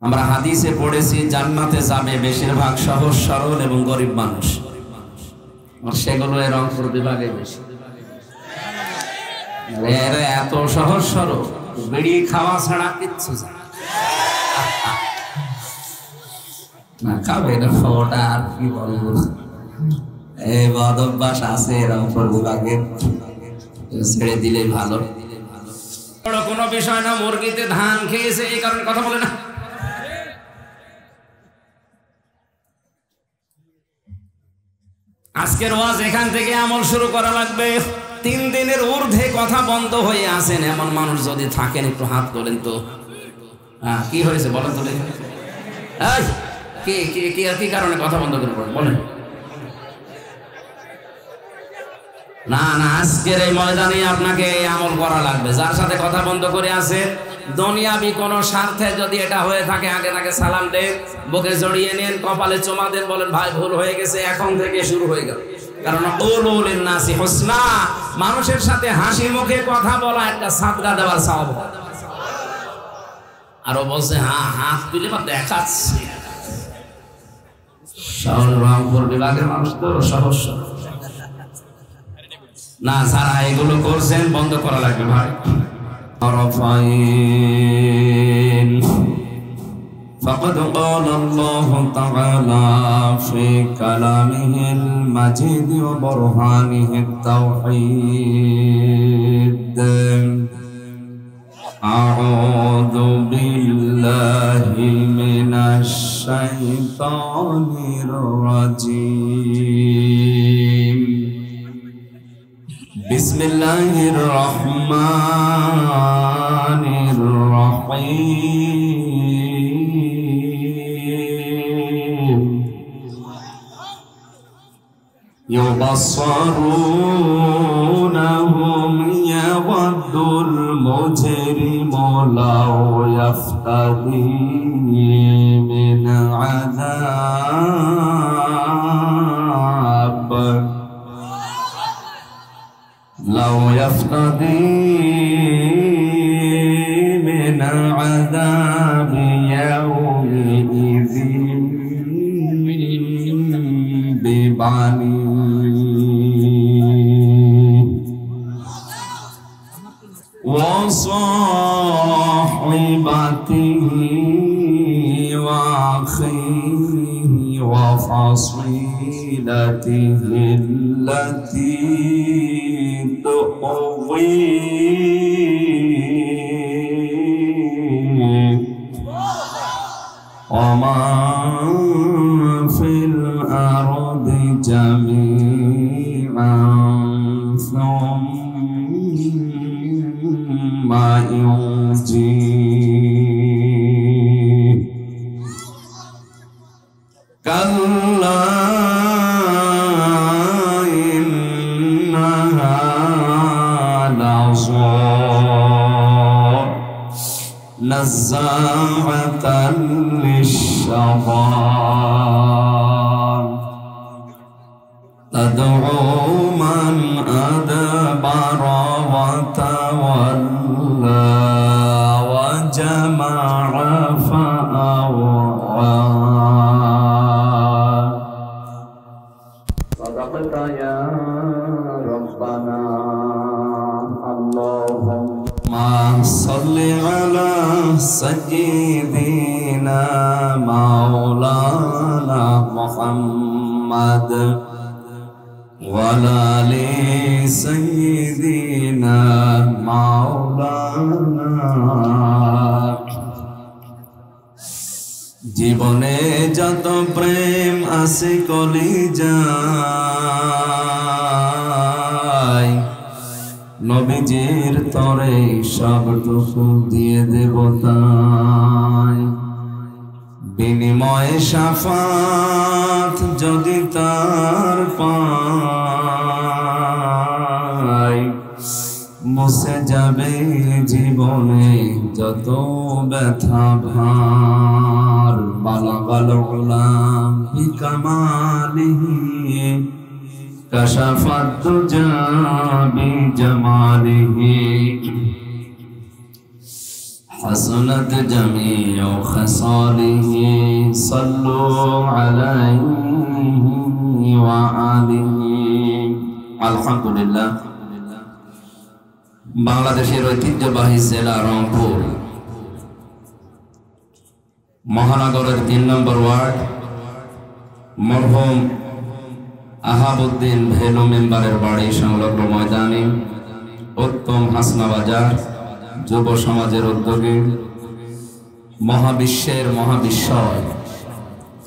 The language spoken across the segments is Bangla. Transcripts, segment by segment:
আমরা হাদিসে পড়েছি জান্নাতে যাবে বেশিরভাগ সহজ সরল এবং গরিব মানুষ, আর সেগুলো এর রংপুর বিভাগে বেশি। এরা এত সহজ সরল, বিড়ি খাওয়া ছাড়া কিচ্ছু জানে না। খাবে না ওটা আর কি বলবো, এই বদ অভ্যাস আছে রংপুর বিভাগে, ছেড়ে দিলে ভালো। বড় কোনো বিষয় না, মুরগিতে ধান খেয়েছে এই কারণে কথা বলে না। আজকের ওয়াজ এখান থেকে আমল শুরু করা লাগবে। 3 দিনের ঊর্ধ্বে কথা বন্ধ হয়ে আছেন এমন মানুষ যদি থাকেন একটু হাত তোলেন তো। কি হয়েছে বলেন তো, কি কারণে কথা বন্ধ করে বলেন। না না, আজকের এই ময়দানে আপনাকে আমল করা লাগবে। যার সাথে কথা বন্ধ করে আছে দুনিয়াবি কোন স্বার্থে যদি এটা হয়ে থাকে, আগে তাকে সালাম দেন, বুকে জড়িয়ে নেন, কপালে চুমা দেন, বলেন ভাই ভুল হয়ে গেছে, এখন থেকে শুরু হয়ে গেল। কারণ কুলুল নাসি হুসনা, মানুষের সাথে হাসি মুখে কথা বলা একটা সাদকা দেওয়ার সওয়াব। আরো বলছে হাত তুলে বা দেখাচ্ছে। রংপুর বিভাগের মানুষ তো সহজ না, যারা এগুলো করছেন বন্ধ করা লাগবে ভাই। فقد قال الله تعالى في كلامه المجيد وبرهانه التوحيد. أعوذ بالله من الشيطان الرجيم. بسم الله الرحمن الرحيم. يبصرونهم يود المجرم لو يفتدي من عذاب لو يفتدي من عذاب يومئذ ببنيه وصاحبته وأخيه وفصيلته التي تؤويه ومن في الأرض جميعا ثم ينجيه كلا إنها لظى نزاعة للشوى تدعو من أدبر وتولى وجمع فأوعى. صدقت يا ربنا. اللهم صل على سيدنا مولانا محمد وعلى آل سيدنا مولانا. জীবনে যত প্রেম আছে কলিজায় নবীজির তরে সবটুকু দিয়ে দেব তাই। বিনিময়ে শাফাত যদি তার পাই, মুছে যাবে জীবনে যত ব্যথা ভার। বালাগাল উলাম বিকামালিহি কাশাফাত দুজা বিজামালিহি حسنت جميع خصاله صلوا عليه وآله আলহামদুলিল্লাহ। বাংলাদেশের ঐতিহ্যবাহী জেলা রংপুর মহানগরের ৩ নম্বর ওয়ার্ড মরহুম আহাবউদ্দিন ভেলু মেম্বারের বাড়ি সংলগ্ন ময়দানে উত্তম হাসনা বাজার যুব সমাজের উদ্যোগে মহাবিশ্বের মহাবিশ্বয়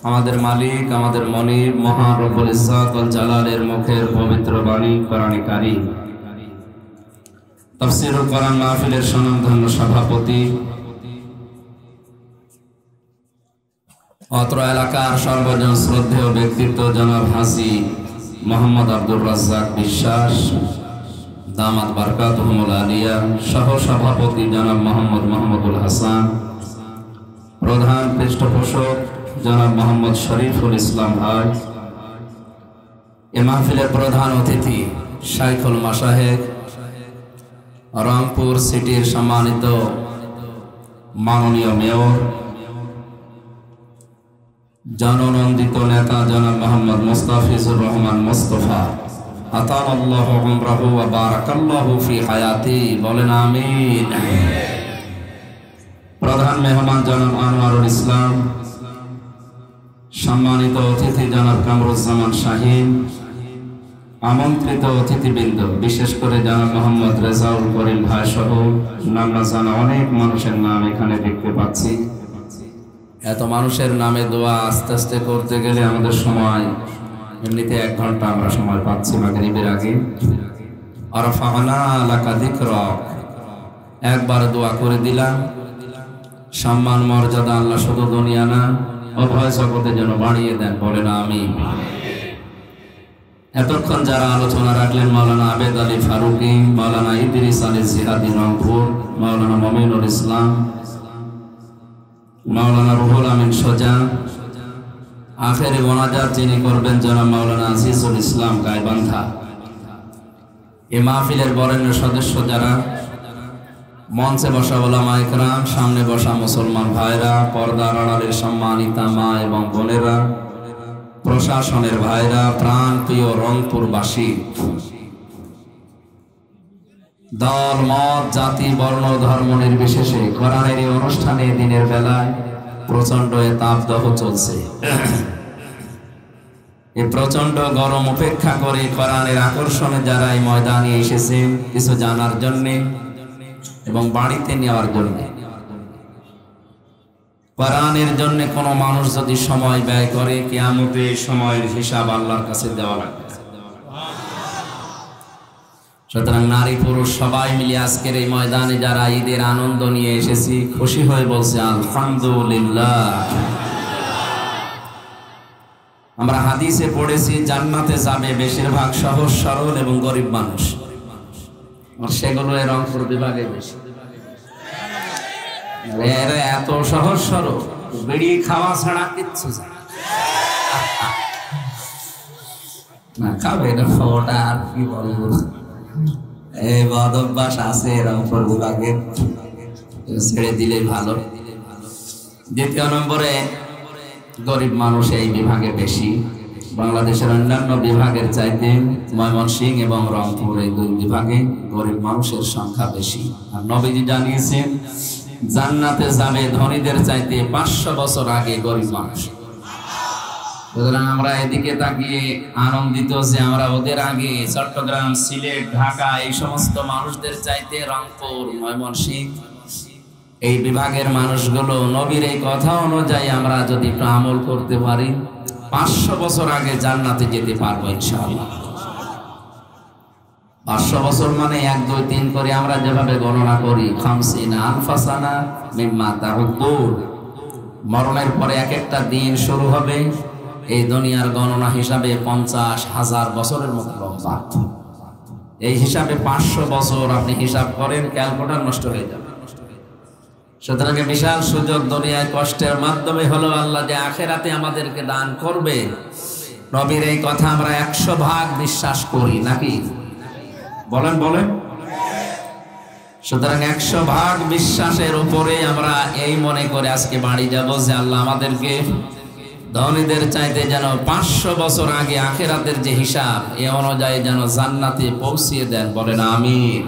আমাদের মালিক আমাদের মনিব মহান রব্বুল ইজ্জত ওয়াল জালালের মুখের পবিত্র বাণী কোরআনে কারীম তাফসীরুল কোরআন মাহফিলের স্বনামধন্য সভাপতি অত্র এলাকার সর্বজন শ্রদ্ধেয় ব্যক্তিত্ব জনাব হাজী মোহাম্মদ আব্দুর রাজ্জাক বিশ্বাস দামাত বারকাতুহুমুল আলিয়া, সহ সভাপতি জনাব মোহাম্মদ মাহমুদুল হাসান, প্রধান পৃষ্ঠপোষক জনাব মোহাম্মদ শরীফুল ইসলাম ভাই, এ মাহফিলের প্রধান অতিথি শাইখুল মাশায়েখ রংপুর সিটির সম্মানিত মাননীয় মেয়র জননন্দিত নেতা জনাব মোহাম্মদ মুস্তাফিজুর রহমান মুস্তফা আতালাল্লাহু উমরাহু ওয়া বারাকাল্লাহু ফি হায়াতি, বলেন আমিন। প্রধান মেহমান জনাব আনোয়ারুল ইসলাম, সম্মানিত অতিথি জনাব কামরুজ্জামান শাহীন, আমন্ত্রিত অতিথিবৃন্দ বিশেষ করে জনাব মোহাম্মদ রেজাউল করিম ভাই সহ নাম না জানা অনেক মানুষের নাম এখানে দেখতে পাচ্ছি। এত মানুষের নামে দোয়া আস্তে আস্তে করতে গেলে আমাদের সময় এমনিতে 1 ঘন্টা আমরা সময় পাচ্ছি মাগরিবের আগে। আরফানা লাকা যিকরাক, একবার দোয়া করে দিলাম, সম্মান মর্যাদা আল্লাহ শুধু দুনিয়া না উভয় জগতে যেন বাড়িয়ে দেন, বলেন আমিন। এতক্ষণ যারা আলোচনা রাখলেন মাওলানা আবেদ আলী ফারুকি, মাওলানা ইদ্রিস আলী জিহাদি রংপুর, মাওলানা মমিনুল ইসলাম, মাওলানা রুহুল আমিন সোজা, আখেরি মোনাজাত যিনি করবেন জনাব মাওলানা আজিজুল ইসলাম গাইবান্ধা, এই মাহফিলের বরেণ্য সদস্য যারা, মঞ্চে বসা ওলামা ইকরাম, সামনে বসা মুসলমান ভাইরা, পর্দার আড়ালের সম্মানিতা মা এবং বোনেরা, প্রশাসনের ভাইরা, প্রাণ প্রিয় রংপুরবাসী, দল মত জাতি বর্ণ ধর্ম নির্বিশেষে কোরআনের এই অনুষ্ঠানে দিনের বেলায় প্রচন্ড তাপদাহ চলছে। এই প্রচন্ড গরম উপেক্ষা করে কোরআনের আকর্ষণে যারা এই ময়দানে এসেছেন কিছু জানার জন্য এবং বাড়িতে নেওয়ার জন্য, কোরআনের জন্য কোনো মানুষ যদি সময় ব্যয় করে কিয়ামতে সময়ের হিসাব আল্লাহর কাছে দেওয়া লাগবে। সুতরাং নারী পুরুষ সবাই মিলে আজকের এই ময়দানে যারা ঈদের আনন্দ নিয়ে এসেছি, খুশি হয়ে বলছে আলহামদুলিল্লাহ। আমরা হাদিসে পড়েছি জান্নাতে যাবে বেশিরভাগ সহজ সরল এবং গরিব মানুষ, আর সেগুলো এই রংপুর বিভাগে বেশি। এরা এত সহজ সরল, বিড়ি খাওয়া ছাড়া কিচ্ছু না, খাবে না, ওটা আর কি বলবো, এই বদ অভ্যাস আছে রংপুর বিভাগে, ছেড়ে দিলে ভালো। দ্বিতীয় নম্বরে গরিব মানুষ এই বিভাগে বেশি। বাংলাদেশের অন্যান্য বিভাগের চাইতে ময়মনসিংহ এবং রংপুর এই 2 বিভাগে গরিব মানুষের সংখ্যা বেশি। আর নবীজি জানিয়েছেন জান্নাতে যাবে ধনীদের চাইতে 500 বছর আগে গরিব মানুষ। সুতরাং আমরা এদিকে তাকিয়ে আনন্দিত যে আমরা ওদের আগে চট্টগ্রাম, সিলেট, ঢাকা এই সমস্ত মানুষদের চাইতে রংপুর, ময়মনসিংহ এই বিভাগের মানুষগুলো নবীর এই কথা অনুযায়ী আমরা যদি একটু আমল করতে পারি 500 বছর আগে জান্নাতে যেতে পারবো ইনশাআল্লাহ। 500 বছর মানে 1 2 3 করে আমরা যেভাবে গণনা করি, 50 আনফাসানা মিম্মা তাউদ্দুর, মরণের পরে এক একটা দিন শুরু হবে এই দুনিয়ার গণনা হিসাবে 50,000 বছরের মতো লম্বা। এই হিসাবে 500 বছর আপনি হিসাব করেন, ক্যালকুলেটর নষ্ট হয়ে যাবে। সুতরাং বিশাল সুযোগ, দুনিয়ায় কষ্টের মাধ্যমে হলো আল্লাহ যে আখেরাতে আমাদেরকে দান করবে। নবীর এই কথা আমরা 100 ভাগ বিশ্বাস করি নাকি? বলেন বলেন। সুতরাং 100% বিশ্বাসের উপরে আমরা এই মনে করে আজকে বাড়ি যাব যে আল্লাহ আমাদেরকে ধনীদের চাইতে যেন 500 বছর আগে আখিরাতের যে হিসাব এ অনুযায়ী যেন জান্নাতে পৌঁছিয়ে দেন, বলেন আমিন।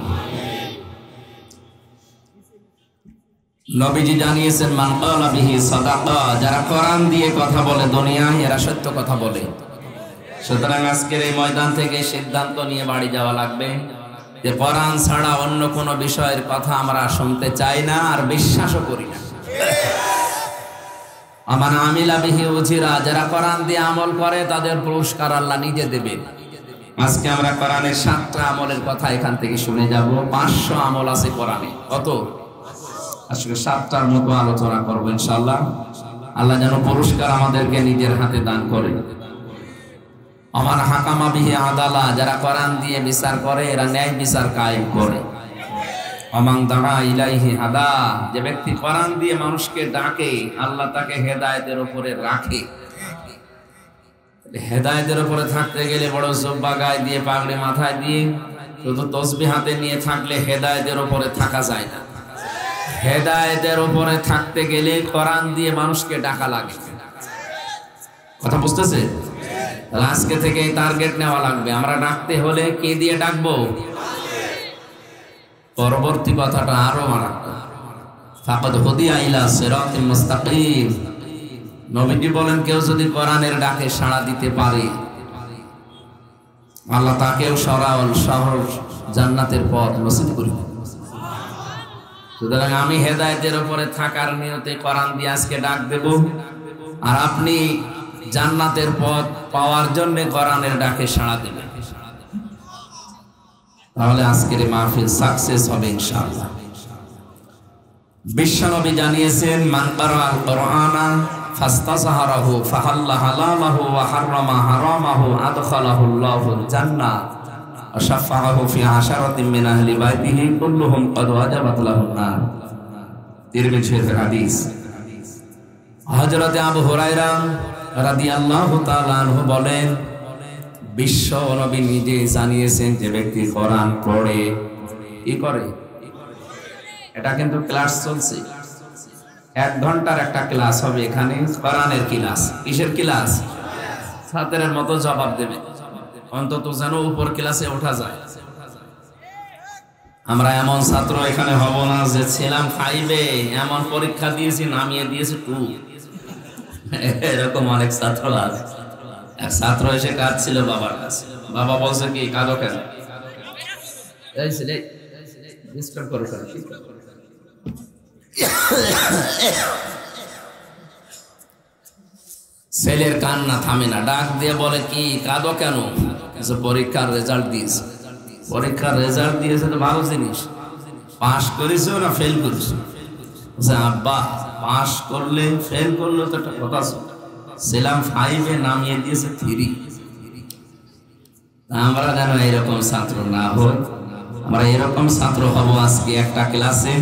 নবীজি জানিয়েছেন মান ক্বালা বিহি সাদাকা, যারা কোরআন দিয়ে কথা বলে দুনিয়ায় এরা সত্য কথা বলে। সুতরাং আজকের এই ময়দান থেকে সিদ্ধান্ত নিয়ে বাড়ি যাওয়া লাগবে যে কোরআন ছাড়া অন্য কোনো বিষয়ের কথা আমরা শুনতে চাই না আর বিশ্বাসও করি না। আমান আমিলা বিহি উজিরা, যারা কোরআন দিয়ে আমল করে তাদের পুরস্কার আল্লাহ নিজে দেবেন। আজকে আমরা কোরআনের 7টা আমলের কথা এখান থেকে শুনে যাব। 500 আমল আছে কোরআনে, কত? আজকে 7টার মতো আলোচনা করব ইনশাআল্লাহ। আল্লাহ যেন পুরস্কার আমাদেরকে নিজের হাতে দান করে। আমার হাকামা বিহি আদালা, যারা কোরআন দিয়ে বিচার করে এরা ন্যায় বিচার কায়েম করে। অমাং দাঁড়া ইলাইহি হাদা, যে ব্যক্তি কোরআন দিয়ে মানুষকে ডাকে আল্লাহ তাকে হেদায়েতের উপরে রাখে। হেদায়েতের উপরে থাকতে গেলে বড় জুব্বা গায়ে দিয়ে পাগড়ি মাথায় দিয়ে শুধু তাসবিহ হাতে নিয়ে থাকলে হেদায়েতের উপরে থাকা যায় না। হেদায়েতের উপরে থাকতে গেলে কোরআন দিয়ে মানুষকে ডাকা লাগে। কথা বুঝতেছে? আজকে থেকে টার্গেট নেওয়া লাগবে। আমরা ডাকতে হলে কে দিয়ে ডাকবো? পরবর্তী কথাটা আরো মারাত্মক। ফাকাদ হুদিয়া ইলা সিরাতিল মুস্তাকিম, নবীজি বলেন কেউ যদি কোরআনের ডাকে সাড়া দিতে পারে আল্লাহ তাকেও সহজ জান্নাতের পথ নসিব করবে। সুতরাং আমি হেদায়েতের উপরে থাকার নিয়তে কোরআন দিয়ে আজকে ডাক দেব, আর আপনি জান্নাতের পথ পাওয়ার জন্য কোরআনের ডাকে সাড়া দেবেন। তাহলে আজকের মাহফিল সাকসেস হবে ইনশাআল্লাহ। বিশ্বনবী জানিয়েছেন মান কারাআল কুরআনা ফাস্তাযহারাহু ফাহাল্লা হালালাহু ওয়া হাররামা হারামাহু আদখালাহুল্লাহুল জান্নাহ ওয়া শাফাআহু ফি আশারাতিন মিন আহলি বাইতিহি কুল্লুহুম ক্বাদ ওয়াজাবাত লাহুন নার। তিরমিজির হাদিস। হযরত আবু হুরায়রা রাদিয়াল্লাহু তাআলা আনহু বলেন বিশ্ব নবী নিজে জানিয়েছেন যে ব্যক্তি কোরআন পড়ে কি করে। এটা কিন্তু ক্লাস চলছে, 1 ঘন্টার একটা ক্লাস হবে এখানে, কোরআনের ক্লাস। কিসের ক্লাস? ছাত্রের মতো জবাব দেবে, অন্তত যেন উপর ক্লাসে ওঠা যায়। আমরা এমন ছাত্র এখানে হব না যে ছিলাম 5-এ এমন পরীক্ষা দিয়েছি নামিয়ে দিয়েছে 2। এরকম অনেক ছাত্র আছে। এক ছাত্র এসে কাঁদছিল বাবার কাছে। বাবা বলছে কি কাঁদো কেন? ছেলের কান্না থামে না, ডাক দিয়ে বলে কি কাঁদো কেন? পরীক্ষার রেজাল্ট দিয়েছে। পরীক্ষার রেজাল্ট দিয়েছে তো ভালো জিনিস, পাস করেছো না ফেল করেছো? আব্বা পাস করলে ফেল করলে তো একটা কথা ছিলাম 5-এ নামিয়ে দিয়েছে 3। আমরা যেন এরকম ছাত্র না হই, আমরা এরকম ছাত্র হব আজকে একটা ক্লাসে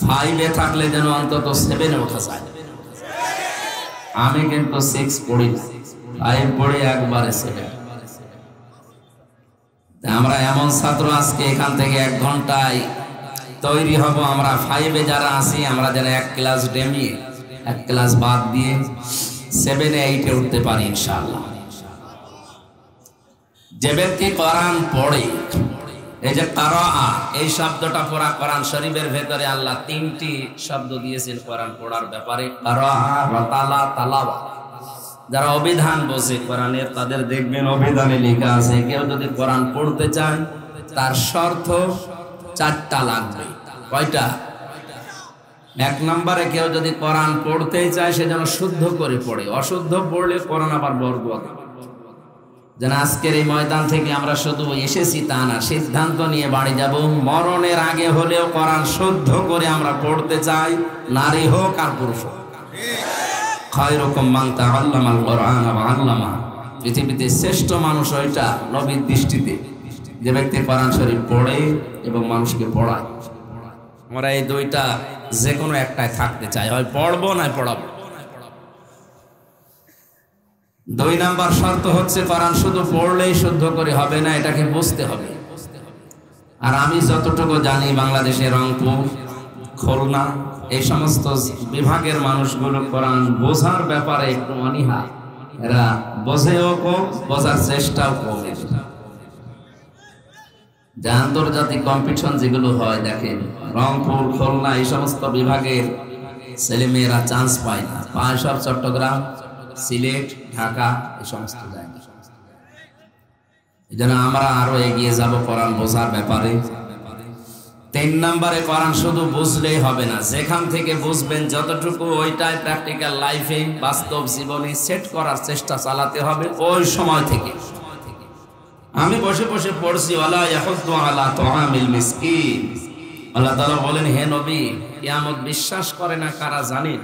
5-এ থাকলে যেন অন্তত 7-এ ওঠা যায়। আমি কিন্তু 6 পড়ি, 5 পড়ে একবারে 7। আমরা এমন ছাত্র আজকে এখান থেকে 1 ঘন্টায় তৈরি হব। আমরা 5-এ যারা আছি আমরা যেন 1 ক্লাস ডেমিয়ে 1 ক্লাস বাদ দিয়ে 7-এ 8-এ উঠতে পারি ইনশাআল্লাহ। যে ব্যক্তি কোরআন পড়ে, এই যে কারাআ এই শব্দটা পড়া, কোরআন শরীফের ভেতরে আল্লাহ 3টি শব্দ দিয়েছেন কোরআন পড়ার ব্যাপারে, কারাআ, রাতালা, তালাওয়া। যারা অভিধান বোঝে কোরআনের তাদের দেখবেন অভিধানে লেখা আছে কেউ যদি কোরআন পড়তে চায় তার শর্ত 4টা লাগবে। কয়টা? 1 নম্বরে কেউ যদি কোরআন পড়তে চায় সে যেন শুদ্ধ করে পড়ে। অশুদ্ধ পড়লে কোরআন আবার বরবাদ। যেন আজকের এই ময়দান থেকে আমরা শুধু এসেছি তা না, সিদ্ধান্ত নিয়ে বাড়ি যাব মরণের আগে হলেও কোরআন শুদ্ধ করে আমরা পড়তে চাই, নারী হোক আর পুরুষ হোক। খায়রুকুম মান তাআল্লামাল কুরআন ওয়া আল্লামা। পৃথিবীতে শ্রেষ্ঠ মানুষ ওইটা নবীর দৃষ্টিতে যে ব্যক্তি কোরআন শরীফ পড়ে এবং মানুষকে পড়ায়। আমরা এই 2টা যে কোনো একটাই থাকতে চাই, হয় পড়বো না পড়াবো। 2 নাম্বার শর্ত হচ্ছে কোরআন শুধু পড়লেই শুদ্ধ করে হবে না, এটাকে বুঝতে হবে। আর আমি যতটুকু জানি বাংলাদেশে রংপুর, খুলনা এই সমস্ত বিভাগের মানুষগুলো কোরআন বোঝার ব্যাপারে একটু অনীহা, এরা বোঝেও কম, বোঝার চেষ্টাও কম। যে আন্তর্জাতিক কম্পিটিশন যেগুলো হয় দেখেন, রংপুর, খুলনা এই সমস্ত বিভাগের ছেলেমেয়েরা চান্স পায় না, পায় সব চট্টগ্রাম, সিলেট, ঢাকা এই সমস্ত জায়গা। এই জন্য আমরা আরো এগিয়ে যাব কোরআন বোঝার ব্যাপারে। 3 নম্বরে কোরআন শুধু বুঝলেই হবে না, যেখান থেকে বুঝবেন যতটুকু ওইটাই প্র্যাকটিক্যাল লাইফে, বাস্তব জীবনে সেট করার চেষ্টা চালাতে হবে ওই সময় থেকে। আমি বসে বসে পড়ছি ওয়ালা ইয়াহুদ্দু আলা তুআমিল মিসকিন, আল্লাহ তাআলা বলেন হে নবী কিয়ামত বিশ্বাস করে না কারা জানেন?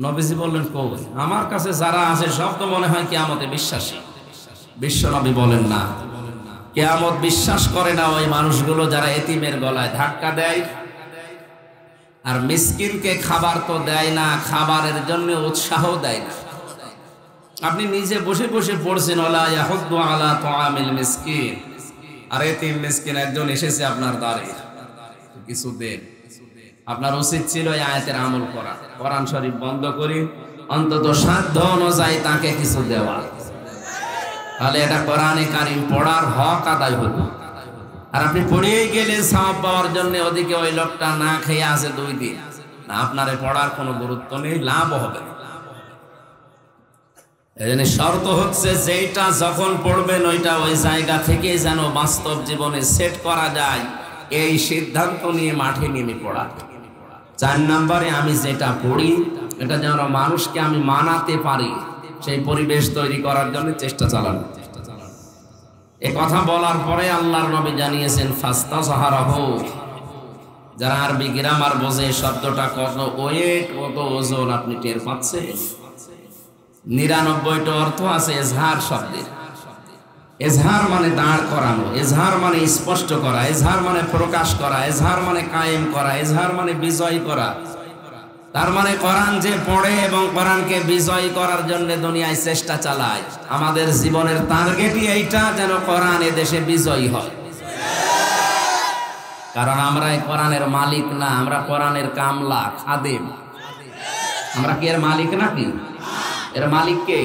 নবীজি বললেন কই? আমার কাছে যারা আছে সব তো মনে হয় কিয়ামতে বিশ্বাসী। বিশ্ব নবী বলেন না, কিয়ামত বিশ্বাস করে না ওই মানুষগুলো যারা এতিমের গলায় ধাক্কা দেয় আর মিসকিনকে খাবার তো দেয় না, খাবারের জন্য উৎসাহ দেয় না। আপনি নিজে বসে বসে পড়ছেন ওয়ালা ইয়াহুদ্দু আলা তুআমিল মিসকিন, আর এতিম মিসকিন একজন এসেছে আপনার দ্বারে, কিছু দেন। আপনার উচিত ছিল এই আয়াতের আমল করা, কোরআন শরীফ বন্ধ করে অন্তত সাধ্য অনুযায়ী তাকে কিছু দেওয়া, তাহলে এটা কোরআনে কারিম পড়ার হক আদায় হতো। আর আপনি পড়েই গেলেন সওয়াব পাওয়ার জন্য, ওদিকে ওই লোকটা না খেয়ে আছে 2 দিন, না আপনারে পড়ার কোনো গুরুত্ব নেই, লাভ হবে না। এজন্য শর্ত হচ্ছে যেটা যখন পড়বেন ওইটা ওই জায়গা থেকে যেন বাস্তব জীবনে সেট করা যায়, এই সিদ্ধান্ত নিয়ে মাঠে নেমে পড়া। 4 নম্বরে আমি যেটা পড়ি এটা যেন মানুষকে আমি মানাতে পারি, সেই পরিবেশ তৈরি করার জন্য চেষ্টা চালানো। এই কথা বলার পরে আল্লাহর নবী জানিয়েছেন ফাস্তাযহারাহু, যারা আরবি গ্রামার বোঝে শব্দটা কত ওয়েট, কত ওজন আপনি টের পাচ্ছেন। 99টা অর্থ আছে এজহার শব্দের। এজহার মানে দাঁড় করানো, এজহার মানে স্পষ্ট করা, এজহার মানে প্রকাশ করা, এজহার মানে কায়েম করা, এজহার মানে বিজয় করা। তার মানে কোরআন যে পড়ে এবং কোরআনকে বিজয় করার জন্য দুনিয়ায় চেষ্টা চালায়, আমাদের জীবনের টার্গেটই এইটা, যেন কোরআন এ দেশে বিজয়ী হয়। কারণ আমরা এই কোরআনের মালিক না, আমরা কোরআনের কামলা, খাদেম। আমরা কি এর মালিক নাকি? এর মালিক কে?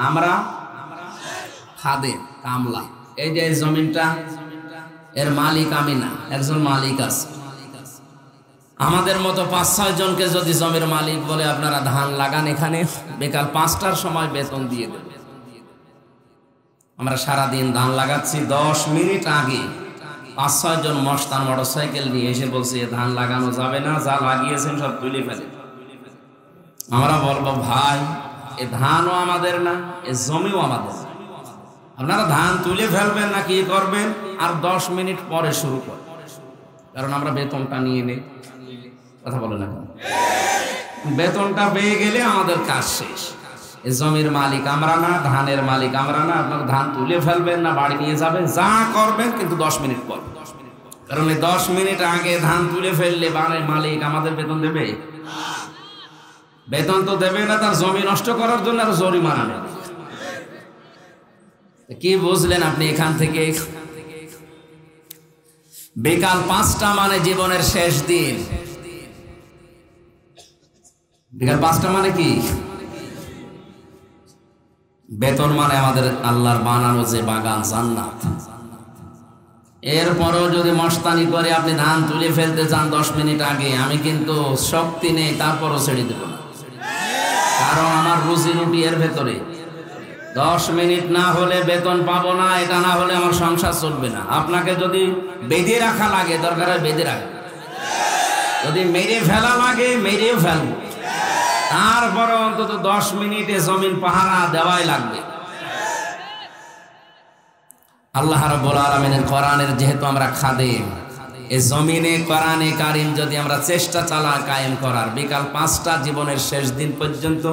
আমরা খাদেম, কামলা। এই যে জমিনটা, এর মালিক আমি না, একজন মালিক আছে। আমাদের মতো 5-6 জনকে যদি জমির মালিক বলে আপনারা ধান লাগান, এখানে বিকাল 5টার সময় বেতন দিয়ে দেবে। আমরা সারাদিন ধান লাগাচ্ছি, 10 মিনিট আগে 5-6 জন মস্তান মোটরসাইকেল নিয়ে এসে বলছে ধান লাগানো যাবে না, যা লাগিয়েছেন সব তুলে ফেলে। আমরা বলবো ভাই এ ধানও আমাদের না, এ জমিও আমাদের। আপনারা ধান তুলে ফেলবেন না কি করবেন? আর 10 মিনিট পরে শুরু করেন, কারণ আমরা বেতনটা নিয়ে নেই। কথা বলে না, বেতনটা পেয়ে গেলে আমাদের কাজ শেষ। এই জমির মালিক আমরা না, ধানের মালিক আমরা না। আপনার ধান তুলে ফেলবেন না বাড়ি নিয়ে যাবেন, যা করবেন, কিন্তু 10 মিনিট পর। কারণ এই 10 মিনিট আগে ধান তুলে ফেললে বাড়ির মালিক আমাদের বেতন দেবে? বেতন তো দেবে না, তার জমি নষ্ট করার জন্য আর জরিমানা নেবে। কি বুঝলেন আপনি এখান থেকে? বিকাল 5টা মানে জীবনের শেষ দিন। বিকাল 5টা মানে কি? বেতন মানে আমাদের আল্লাহর বানানো যে বাগান, জান্নাত। এরপরও যদি মস্তানি করে আপনি ধান তুলে ফেলতে চান 10 মিনিট আগে, আমি কিন্তু শক্তি নেই, তারপরও ছেড়ে দেব না। কারণ আমার রুজি রুটি এর ভেতরে। 10 মিনিট না হলে বেতন পাবো না, এটা না হলে আমার সংসার চলবে না। আপনাকে যদি বেঁধে রাখা লাগে, দরকার হয় বেঁধে রাখবে। যদি মেরে ফেলা লাগে, মেরেও ফেলবো। তারপরে অন্তত 10 মিনিটে জমিন পাহারা দেওয়াই লাগবে। আল্লাহ রাব্বুল আলামিনের কোরআনের যেহেতু আমরা খাদেম, এই জমিনে কোরআনে কারিম যদি আমরা চেষ্টা চালাই কায়েম করার, বিকাল 5টা জীবনের শেষ দিন পর্যন্ত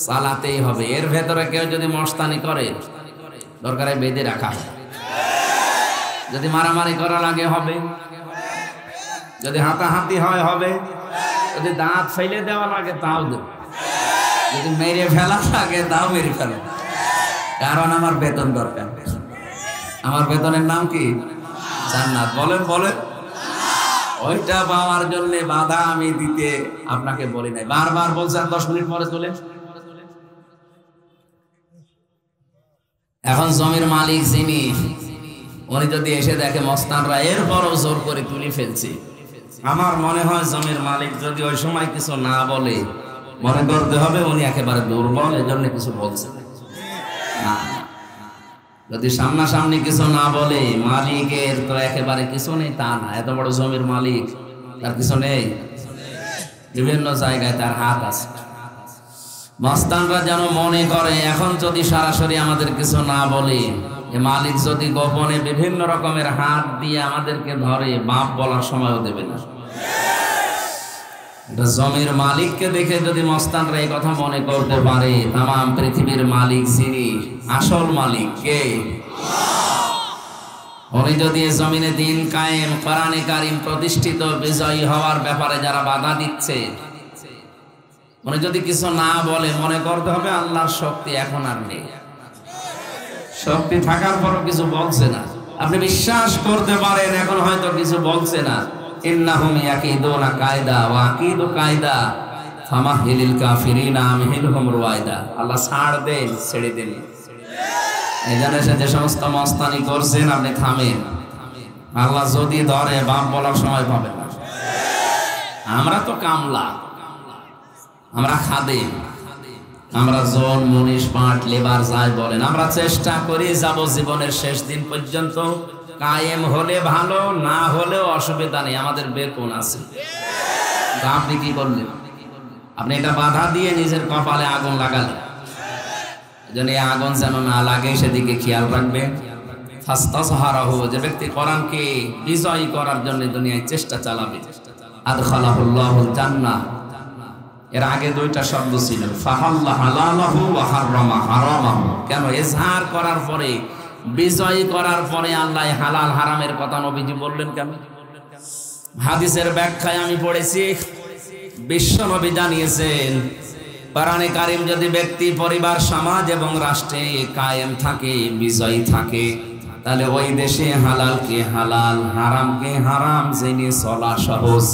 চালাতেই হবে। এর ভেতরে কেউ যদি মস্তানি করে, দরকারে বেঁধে রাখা হবে। যদি মারামারি করা লাগে হবে, যদি হাতাহাতি হয় হবে, যদি দাঁত ফেলে দেওয়া লাগে তাও দেব, যদি মেরে ফেলা লাগে তাও মেরে ফেলো। কারণ আমার বেতন দরকার। আমার বেতনের নাম কি? জান্নাত। বলেন বলেন। ওইটা পাওয়ার জন্য বাধা আমি দিতে আপনাকে বলি নাই, বারবার বলছেন 10 মিনিট পরে চলে। এখন জমির মালিক যিনি, উনি যদি এসে দেখে মস্তানরা এরপরও জোর করে তুলে ফেলছে, আমার মনে হয় জমির মালিক যদি ওই সময় কিছু না বলে, মনে করতে হবে উনি একেবারে দুর্বল, এজন্য কিছু বলছে না। যদি সামনাসামনি কিছু না বলে, মালিকের তো একেবারে কিছু নেই তা না, এত বড় জমির মালিক, তার কিছু নেই, বিভিন্ন জায়গায় তার হাত আছে। মস্তানরা যেন মনে করে এখন যদি সরাসরি আমাদের কিছু না বলে, মালিক যদি গোপনে বিভিন্ন রকমের হাত দিয়ে আমাদেরকে ধরে, বাপ বলার সময়ও দেবে না। জমির মালিককে দেখে যদি মস্তানরা এই কথা মনে করতে পারে, তামাম পৃথিবীর মালিক যিনি, আসল মালিক কে, উনি যদি জমিনে দিন কায়েম, কোরআনে কারিম প্রতিষ্ঠিত, বিজয়ী হওয়ার ব্যাপারে যারা বাধা দিচ্ছে, উনি যদি কিছু না বলে, মনে করতে হবে আল্লাহর শক্তি এখন আর নেই। শক্তি থাকার পরও কিছু বলছে না, আপনি বিশ্বাস করতে পারেন এখন হয়তো কিছু বলছে না। ইন্নাহুম ইয়াকিদুনা কায়দা ওয়া আকিদু কায়দা ফামাহিলিল কাফিরিনা আমহিলহুম রুয়াইদা। আল্লাহ ছাড় দেন, ছেড়ে দেন। এই জন্য যে সমস্ত মস্তানি করছেন আপনি থামেন, আল্লাহ যদি ধরে বাপ বলার সময় পাবেন না। আমরা তো কামলা, আমরা খাদেম, আমরা জন, মুনিশ, পাট, লেবার যাই বলেন, আমরা চেষ্টা করি যাব জীবনের শেষ দিন পর্যন্ত কায়েম হলে ভালো, না হলেও অসুবিধা নেই, আমাদের বেতন আছে। আপনি কি করলেন? আপনি এটা বাধা দিয়ে নিজের কপালে আগুন লাগালেন। এজন্য এই আগুন যেন না লাগে সেদিকে খেয়াল রাখবেন। ফাস্তাসহারাহু, যে ব্যক্তি কোরআনকে বিজয়ী করার জন্য দুনিয়ায় চেষ্টা চালাবে, আদখালাহুল্লাহুল জান্নাহ। এর আগে দুইটা শব্দ ছিল, ফাহাল্লা হালালাহু ওয়া হাররামা হারামাহু। কেন? ইজহার করার পরে, বিজয়ী করার পরে আল্লাহ হালাল হারামের কথা নবীজি বললেন কেন? হাদিসের ব্যাখ্যায় আমি পড়েছি, বিশ্ব নবী জানিয়েছেন, কোরআনে কারিম যদি ব্যক্তি, পরিবার, সমাজ এবং রাষ্ট্রে কায়েম থাকে, বিজয়ী থাকে, তাহলে ওই দেশে হালালকে হালাল, হারামকে হারাম জেনে চলা সহজ।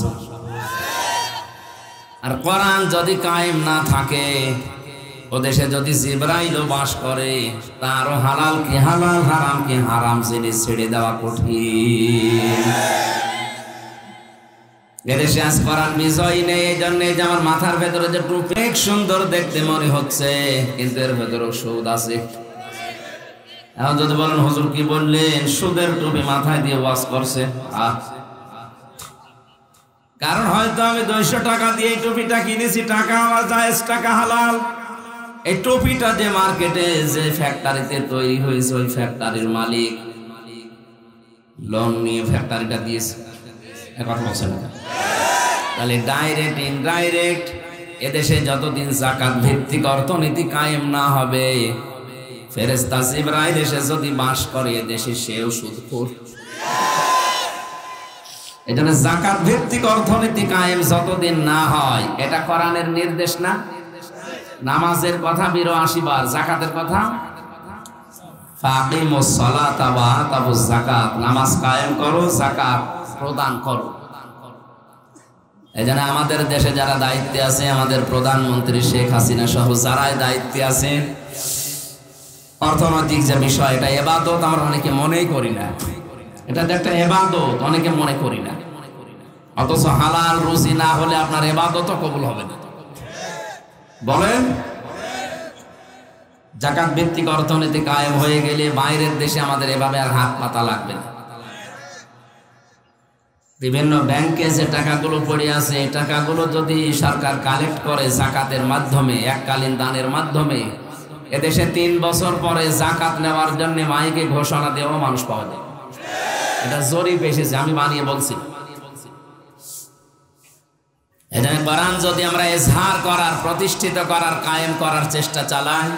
আর কোরআন যদি কায়েম না থাকে, ও দেশে যদি জিবরাইলও বাস করে, তারও হালালকে হালাল, হারামকে হারাম জেনে ছেড়ে দেওয়া কঠিন। এদেশে আজ কোরআন বিজয় নেই, এই জন্য যে আমার মাথার ভেতরে যে টুপি সুন্দর দেখতে মনে হচ্ছে, কিন্তু এর ভেতরেও সুদ আছে। এখন যদি বলেন হুজুর কি বললেন, সুদের টুপি মাথায় দিয়ে ওয়াজ করছে, কারণ হয়তো আমি 200 টাকা দিয়ে এই টুপিটা কিনেছি, টাকা আমার জায়েজ, টাকা হালাল। এই টুপিটা যে মার্কেটে, যে ফ্যাক্টরিতে তৈরি হয়েছে, ওই ফ্যাক্টরির মালিক লোন নিয়ে ফ্যাক্টরিটা দিয়েছে, কথা বলছে না। তাহলে ডাইরেক্ট ইনডাইরেক্ট এদেশে যতদিন যাকাত ভিত্তিক অর্থনীতি কায়েম না হবে, ফেরেশতা জিবরাইল এসে যদি বাস করে এদেশে, সেও সুদখোর। এজন্য যাকাত ভিত্তিক অর্থনীতি কায়েম যতদিন না হয়, এটা কোরআনের নির্দেশ না? নামাজের কথা 82 বার, যাকাতের কথা ফাকিমুস সালাতা ওয়া আতাবুজ যাকাত, নামাজ কায়েম করো, যাকাত প্রদান করো। এজন্য আমাদের দেশে যারা দায়িত্বে আছে, আমাদের প্রধানমন্ত্রী শেখ হাসিনা সহ যারাই দায়িত্বে আছেন, অর্থনৈতিক যে বিষয়, এটা ইবাদত আমরা অনেকে মনেই করি না। এটা একটা ইবাদত, অনেকে মনে করি না। অথচ হালাল রুজি না হলে আপনার ইবাদতও কবুল হবে না। বলেন, যাকাত ভিত্তিক অর্থনীতি কায়েম হয়ে গেলে বাইরের দেশে আমাদের এভাবে আর হাত পাতা লাগবে না। বিভিন্ন ব্যাংকে যে টাকাগুলো পড়ে আছে, এই টাকাগুলো যদি সরকার কালেক্ট করে যাকাতের মাধ্যমে, এককালীন দানের মাধ্যমে, এদেশে 3 বছর পরে যাকাত নেওয়ার জন্য মাইকে ঘোষণা দেওয়া মানুষ পাওয়া যায়। এটা জরিপ এসেছে, আমি বানিয়ে বলছি। এটা কোরআন যদি আমরা ইজহার করার, প্রতিষ্ঠিত করার, কায়েম করার চেষ্টা চালাই,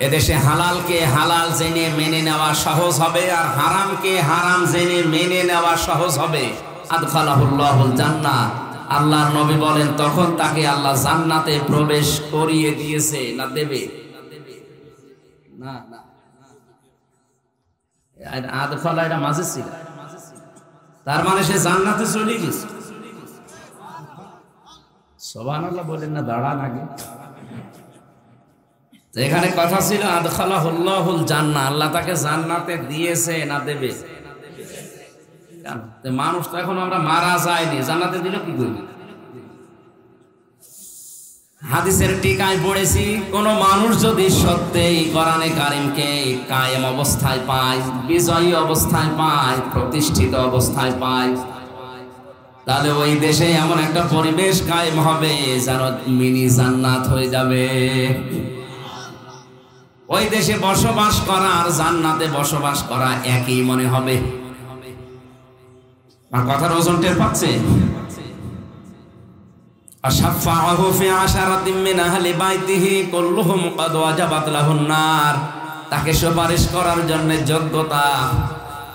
এদেশে হালালকে হালাল জেনে মেনে নেওয়া সহজ হবে, আর হারামকে হারাম জেনে মেনে নেওয়া সহজ হবে। আদখালাহুল্লাহুল জান্নাহ, আল্লাহর নবী বলেন তখন তাকে আল্লাহ জান্নাতে প্রবেশ করিয়ে দিয়েছে, না দেবে না, না আদখালা এটা মাঝে ছিল, তার মানে সে জান্নাতে চলে গেছে। সুবহানাল্লাহ বলেন না, দাঁড়ান আগে। এখানে কথা ছিল আদখালাহুল্লাহুল জান্নাহ, আল্লাহ তাকে জান্নাতে দিয়েছে না দেবে? মানুষ তো এখন আমরা মারা যায়নি, জান্নাতে দিল কি করবে? হাদিসের টিকায় পড়েছি, কোন মানুষ যদি সত্যিই কোরআনে কারিমকে কায়েম অবস্থায় পায়, বিজয়ী অবস্থায় পায়, প্রতিষ্ঠিত অবস্থায় পায়, তাহলে ওই দেশে এমন একটা পরিবেশ কায়েম হবে যেন মিনি জান্নাত হয়ে যাবে। ওই দেশে বসবাস করা আর জান্নাতে বসবাস করা একই মনে হবে। আর কথার ওজন টের পাচ্ছে? আশাফাহু ফি আশারাতিন মিন আহলি বাইতিহি কুল্লুহুম ক্বাদ ওয়াজাবাত লাহুন নার। তাকে সুপারিশ করার জন্য যোগ্যতা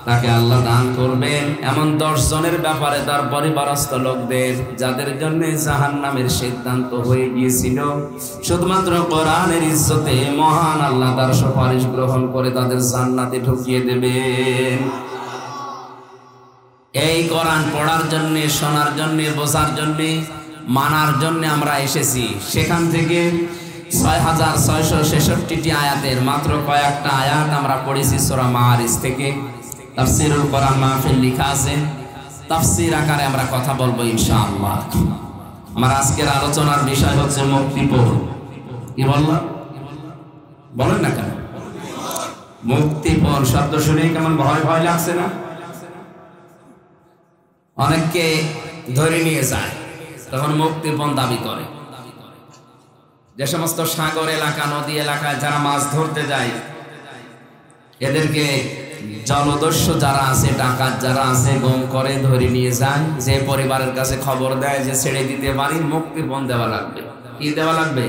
তাকে আল্লাহ দান করবেন এমন 10 জনের ব্যাপারে তার পরিবারস্থ লোকদের, যাদের জন্য জাহান্নামের সিদ্ধান্ত হয়ে গিয়েছিল, শুধুমাত্র কোরআনের ইজ্জতে মহান আল্লাহ তার সুপারিশ গ্রহণ করে তাদের জান্নাতে ঢুকিয়ে দেবেন। এই কোরআন পড়ার জন্য, শোনার জন্য, বোঝার জন্য, মানার জন্য আমরা এসেছি। সেখান থেকে 6666টি আয়াতের মাত্র কয়েকটা আয়াত আমরা পড়েছি সূরা মাআরিজ থেকে। তাফসীরুল কোরআন মাহফিল লেখা আছে, তাফসীর আকারে আমরা কথা বলবো ইনশাআল্লাহ। আমার আজকের আলোচনার বিষয় হচ্ছে মুক্তিপণ। কি বললাম? বলেন না কেন? মুক্তিপণ শব্দ শুনে কেমন ভয় ভয় লাগছে না? অনেককে ধরে নিয়ে যায়, তখন মুক্তিপণ দাবি করে। যে সমস্ত সাগর এলাকা, নদী এলাকায় যারা মাছ ধরতে যায়, এদেরকে জলদস্যু যারা আছে, ডাকাত যারা আছে, গুম করে ধরে নিয়ে যায়। যে পরিবারের কাছে খবর দেয় যে ছেড়ে দিতে পারি, মুক্তিপণ দেওয়া লাগবে। কি দেওয়া লাগবে?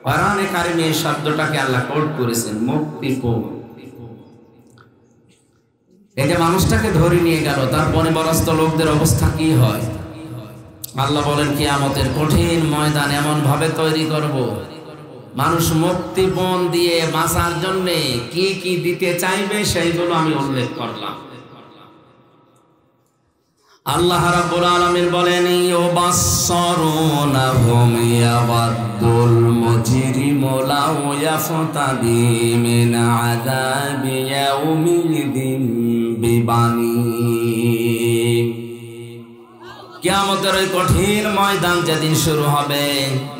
কোরআনে কারিমে এই শব্দটাকে আল্লাহ কোট করেছেন, মুক্তিপণ। এই যে মানুষটাকে ধরে নিয়ে গেল, তার পরিবারস্থ লোকদের অবস্থা কি হয়? আল্লাহ বলেন কিয়ামতের কঠিন ময়দান এমন ভাবে তৈরি করব, মানুষ মুক্তিপণ দিয়ে বাঁচার জন্য কি কি দিতে চাইবে সেইগুলো আমি উল্লেখ করলাম। আল্লাহ রাব্বুল আলামিন বলেন ইউবাসসিরুনাহুম ইয়াওয়াদ্দুল মুজরিমু লাউ ইয়াফতাদি মিন আযাবি ইয়াউমিদিন বিবানি। কিয়ামতের ওই কঠিন ময়দান যেদিন শুরু হবে,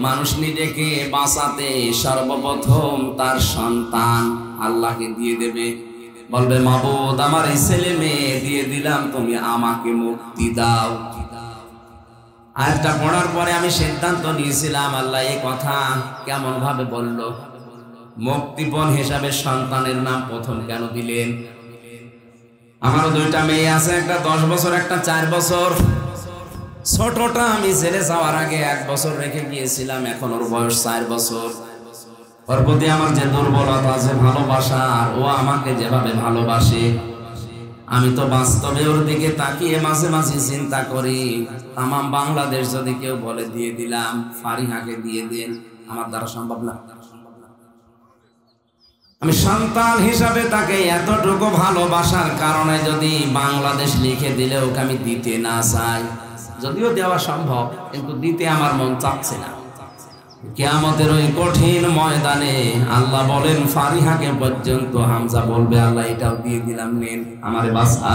মানুষ নিজেকে বাঁচাতে সর্বপ্রথম তার সন্তান আল্লাহকে দিয়ে দেবে। বলবে, মাবুদ আমার এই ছেলে মেয়ে দিয়ে দিলাম, তুমি আমাকে মুক্তি দাও। আয়াতটা পড়ার পরে আমি সিদ্ধান্ত নিয়েছিলাম, আল্লাহ এই কথা কেমন ভাবে বলল? মুক্তিপণ হিসাবে সন্তানের নাম প্রথম কেন দিলেন? আমারও 2টা মেয়ে আছে, একটা 10 বছর, একটা 4 বছর। ছোটটা আমি ছেলে যাওয়ার আগে 1 বছর রেখে গিয়েছিলাম, এখন ওর বয়স 4 বছর। ওর প্রতি আমার যে দুর্বলতা আছে, ভালোবাসা, আর ও আমাকে যেভাবে ভালোবাসে, আমি তো বাস্তবে ওর দিকে তাকিয়ে মাঝে মাঝে চিন্তা করি, তামাম বাংলাদেশ যদি কেউ বলে দিয়ে দিলাম, ফারিহাকে দিয়ে দেন, আমার দ্বারা সম্ভব না। আমি সন্তান হিসাবে তাকে এতটুকু ভালোবাসার কারণে যদি বাংলাদেশ লিখে দিলে ওকে আমি দিতে না চাই, যদিও দেওয়া সম্ভব, কিন্তু দিতে আমার মন চাচ্ছে না। কিয়ামতের ওই কঠিন ময়দানে আল্লাহ বলেন ফারিহাকে পর্যন্ত হামজা বলবে, আল্লাহ এটাও দিয়ে দিলাম, নেন আমারে বাঁচা।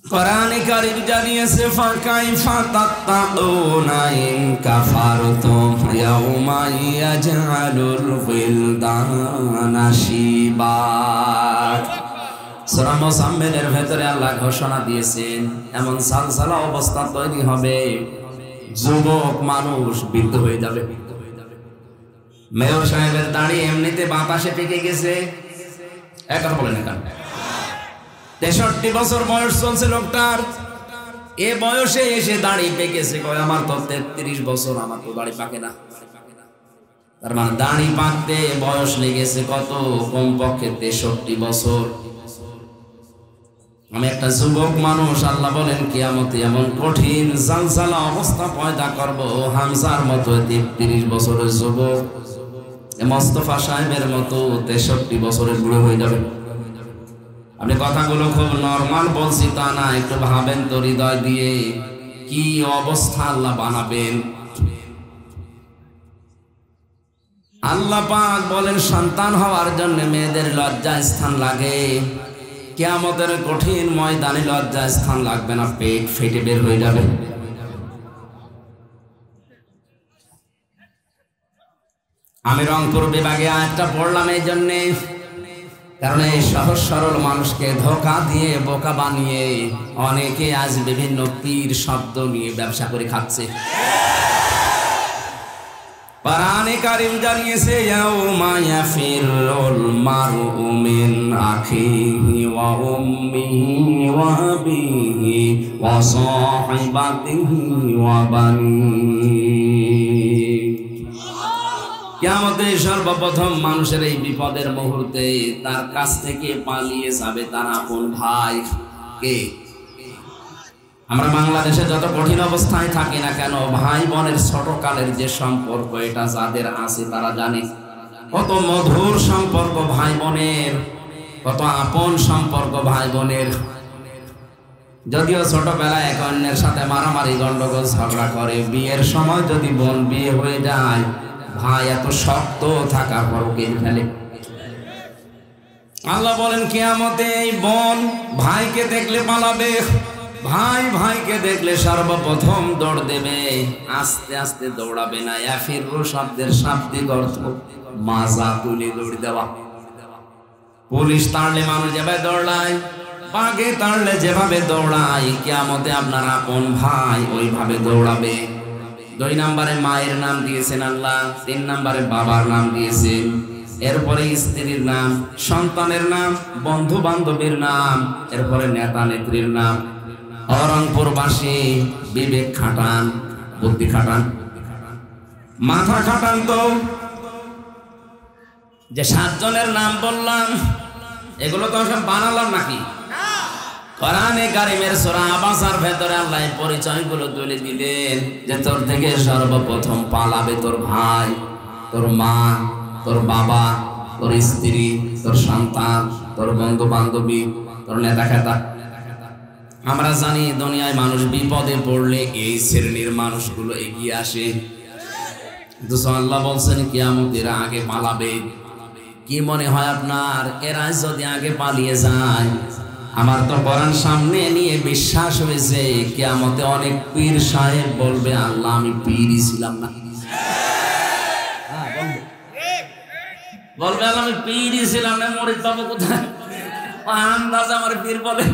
কোরআনে কারীম জানিয়েছে, ফাকাইফা তাত্তাকুনা ইন কাফারতুম ইয়াউমা ইয়াজআলুল ফিলদানা শিবা। সূরা মুজাম্মিলের ভেতরে আল্লাহ ঘোষণা দিয়েছেন, এমন সালসালা অবস্থা তৈরি হবে, যুবক মানুষ বৃদ্ধ হয়ে যাবে। মেয়র সাহেবের দাড়ি এমনিতে বাতাসে পেকে গেছে, একবার বলেন না, 63 বছর বয়স চলছে লোকটার। এ বয়সে এসে দাড়ি পেকেছে, কয় আমার তো 33 বছর, আমার তো দাড়ি পাকে না। তার মানে দাড়ি পাকতে বয়স লেগেছে কত? কমপক্ষে 63 বছর। আমি একটা যুবক মানুষ, আল্লাহ বলেন কিয়ামতে এমন কঠিন জালজালা অবস্থা পয়দা করব, হামজার মতো 33 বছরের যুবক, মোস্তফা সাহেবের মতো 63 বছরের বুড়ো হয়ে যাবে। আপনি কথাগুলো খুব নরমাল বলছি তা না, একটু ভাবেন তো হৃদয় দিয়ে কি অবস্থা আল্লাহ বানাবেন। আল্লাহ পাক বলেন সন্তান হওয়ার জন্য মেয়েদের লজ্জা স্থান লাগে, কিয়ামতের কঠিন ময়দানে লজ্জা স্থান লাগবে না, পেট ফেটে বের হয়ে যাবে। আমি রংপুর বিভাগে আয়াতটা পড়লাম এই জন্যে, কারণ এই সহজ সরল মানুষকে ধোঁকা দিয়ে বোকা বানিয়ে অনেকে আজ বিভিন্ন পীর শব্দ নিয়ে ব্যবসা করে খাচ্ছে। কোরআনে কারীম জানিয়েছে ইয়াউমা ইয়াফিরুল মারউ মিন আখিহি ওয়া উম্মিহি ওয়া আবিহি ওয়া সাহিবাতিহি ওয়া বানিহি। কিয়ামতে সর্বপ্রথম মানুষের এই বিপদের মুহূর্তে তার কাছ থেকে পালিয়ে যাবে তার আপন ভাই। কে? আমরা বাংলাদেশে যত কঠিন অবস্থায় থাকি না কেন, ভাই বোনের ছোটকালের যে সম্পর্ক এটা যাদের আছে তারা জানে কত মধুর সম্পর্ক ভাই বোনের, কত আপন সম্পর্ক ভাই বোনের। যদিও ছোটবেলায় এক অন্যের সাথে মারামারি গন্ডগোল ঝগড়া করে, বিয়ের সময় যদি বোন বিয়ে হয়ে যায় ভাই এত শক্ত থাকার পরও কেড়ে ফেলে। আল্লাহ বলেন কিয়ামতে এই বোন ভাইকে দেখলে পালাবে, ভাই ভাইকে দেখলে সর্বপ্রথম দৌড় দেবে, আস্তে আস্তে দৌড়াবে না। ইয়াফিরু শব্দের শাব্দিক অর্থ মাজা তুলে দৌড় দেওয়া। পুলিশ তাড়লে মানুষ যেভাবে দৌড়ায়, বাঘে তাড়লে যেভাবে দৌড়ায়, কিয়ামতে আপনার আপন ভাই ওইভাবে দৌড়াবে। 2 নম্বরে মায়ের নাম দিয়েছেন আল্লাহ, 3 নম্বরে বাবার নাম দিয়েছেন, এরপরে স্ত্রীর নাম, সন্তানের নাম, বন্ধু বান্ধবীর নাম, এরপরে নেতা নেত্রীর নাম। রংপুরবাসী বিবেক খাটান, বুদ্ধি খাটান, মাথা খাটান তো। যে 7 জনের নাম বললাম এগুলো তো সব বানালাম নাকি? কোরআনে কারীমের সূরা আবাসার ভেতরে আল্লাহ পরিচয়গুলো তুলে দিলেন যে তোর থেকে সর্বপ্রথম পালাবে তোর ভাই, তোর মা, তোর বাবা, তোর স্ত্রী, তোর সন্তান, তোর বন্ধু বান্ধবী, তোর নেতা খেতা। আমরা জানি দুনিয়ায় মানুষ বিপদে পড়লে এই শ্রেণীর মানুষগুলো এগিয়ে আসে, কিন্তু আল্লাহ বলছেন কিয়ামতের আগে পালাবে। কি মনে হয় আপনার এরা যদি আগে পালিয়ে যায়? আমার তো কোরআন সামনে নিয়ে বিশ্বাস হয়েছে কিয়ামতে অনেক পীর সাহেব বলবে আল্লাহ আমি পীরই ছিলাম না, বলবে আল্লাহ আমি পীরই ছিলাম না, মরিদ বাবু কোথায়? আন্দাজ আমার পীর বলে।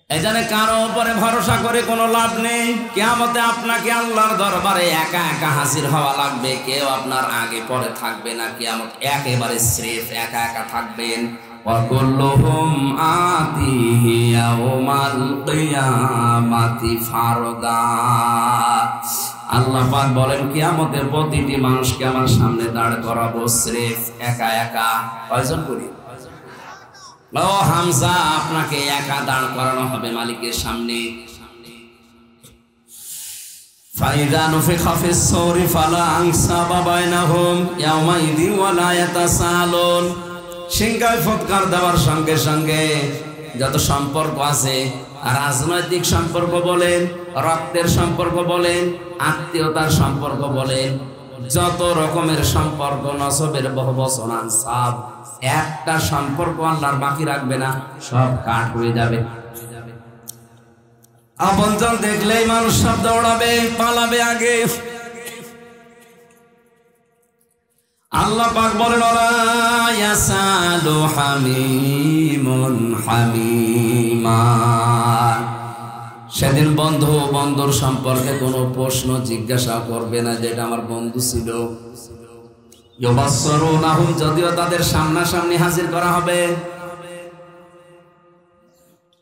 এখানে কারো উপরে ভরসা করে কোনো লাভ নেই। কিয়ামতে আপনাকে আল্লাহর দরবারে একা একা হাজির হওয়া লাগবে, কেউ আপনার আগে পরে থাকবে না। কিয়ামত একেবারে স্রেফ একা একা থাকবেন। ওয়াকুল্লুহুম আতিহি ইয়াউমাল কিয়ামাতি ফারদা। আল্লাহ পাক বলেন কিয়ামতের প্রতিটি মানুষকে আমার সামনে দাঁড় করাবো স্রেফ একা একা। কয়জন করি? ও হামজা, আপনাকে একা দাঁড় করানো হবে মালিকের সামনে। ফাইদা নুফিখা ফিস সূরি ফালা আনসাবা বাইনাহুম ইয়াওমাইযিন ওয়ালা ইয়াতাসালুন। সিংহায় ফুৎকার দেওয়ার সঙ্গে সঙ্গে যত সম্পর্ক আছে, রাজনৈতিক সম্পর্ক বলেন, রক্তের সম্পর্ক বলেন, আত্মীয়তার সম্পর্ক বলেন, যত রকমের সম্পর্ক নসবের বহুবচন আনসাব, একটা সম্পর্ক আল্লাহর বাকি রাখবে না, সব কাট হয়ে যাবে। আপনজন দেখলেই মানুষ সব দৌড়াবে, পালাবে আগে। আল্লাহ পাক বলেন ওয়া ইয়াসালু হামিমুন হামিমা। সেদিন বন্ধু বন্ধুর সম্পর্কে কোনো প্রশ্ন জিজ্ঞাসা করবে না, যেটা আমার বন্ধু ছিল। ইউবাসসিরুনাহুম, যদিও তাদের সামনাসামনি হাজির করা হবে।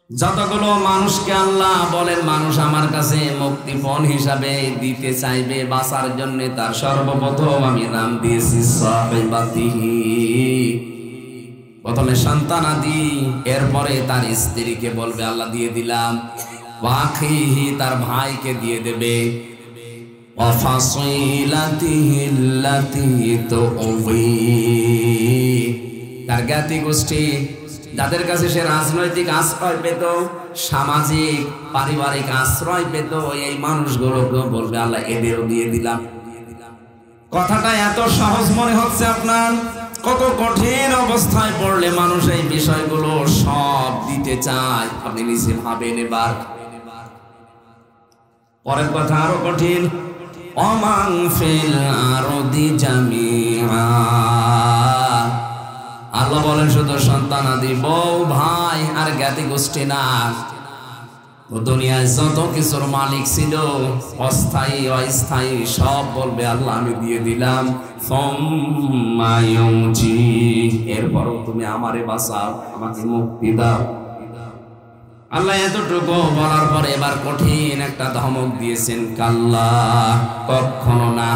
যতগুলো মানুষকে আল্লাহ বলেন মানুষ আমার কাছে মুক্তিপণ হিসাবে দিতে চাইবে বাঁচার জন্য, তার সর্বপ্রথম আমি নাম দিয়েছি সাহিবাতিহি। প্রথমে সন্তানাদি, এরপরে তার স্ত্রীকে বলবে আল্লাহ দিয়ে দিলাম, ওয়াখিহি তার ভাইকে দিয়ে দেবে, ওয়া ফাসিলাতিহি আল্লাতী তু'বি। তার জ্ঞাতি গোষ্ঠী যাদের কাছে সে রাজনৈতিক আশ্রয় পেত, সামাজিক পারিবারিক আশ্রয় পেত, এই মানুষগুলোকে বলবে আল্লাহ এদেরও দিয়ে দিলাম। কথাটা এত সহজ মনে হচ্ছে আপনার, কত কঠিন অবস্থায় পড়লে মানুষ এই বিষয়গুলো সব দিতে চায় আপনি নিজে ভাবেন। এবার পরের কথা আরো কঠিন, ওমান ফিল আরদি জামিআ। আল্লাহ বলেন শুধু সন্তানাদি, বউ, ভাই আর জ্ঞাতি গোষ্ঠী না, দুনিয়ায় যত কিছুর মালিক ছিল অস্থায়ী অস্থায়ী সব বলবে আল্লাহ আমি দিয়ে দিলাম। এরপরও তুমি আমারে বাঁচাও, আমাকে মুক্তি দাও। আল্লাহ এতটুকু বলার পরে এবার কঠিন একটা ধমক দিয়েছেন, কাল্লা, কখনো না,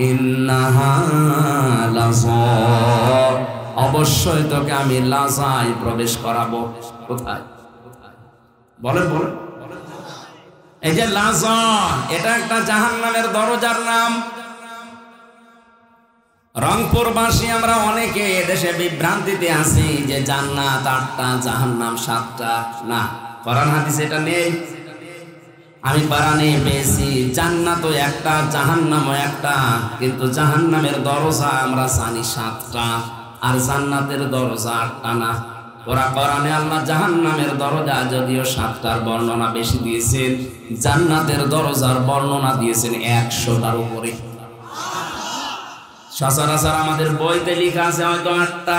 ইন্নাহা লাযা, অবশ্যই তোকে আমি লাজায় প্রবেশ করাবো। কোথায় বলেন বলেন? এই যে লাজা, এটা একটা জাহান্নামের দরজার নাম। রংপুরবাসী আমরা অনেকে এদেশে বিভ্রান্তিতে আছি যে জান্নাত 8টা, জাহান্নাম 7টা। না, কোরআন হাদিসে এটা নেই। আমি কোরআনে পেয়েছি জান্নাতও একটা, জাহান্নামও একটা, কিন্তু জাহান্নামের দরজা আমরা জানি 7টা, আর জান্নাতের দরজা 8টা না। ওরা কোরআনে আল্লাহ জাহান্নামের দরজা যদিও 7টার বর্ণনা বেশি দিয়েছেন, জান্নাতের দরজার বর্ণনা দিয়েছেন 100টার উপরে। সচরাচর আমাদের বইতে লেখা আছে হয়তো 8টা,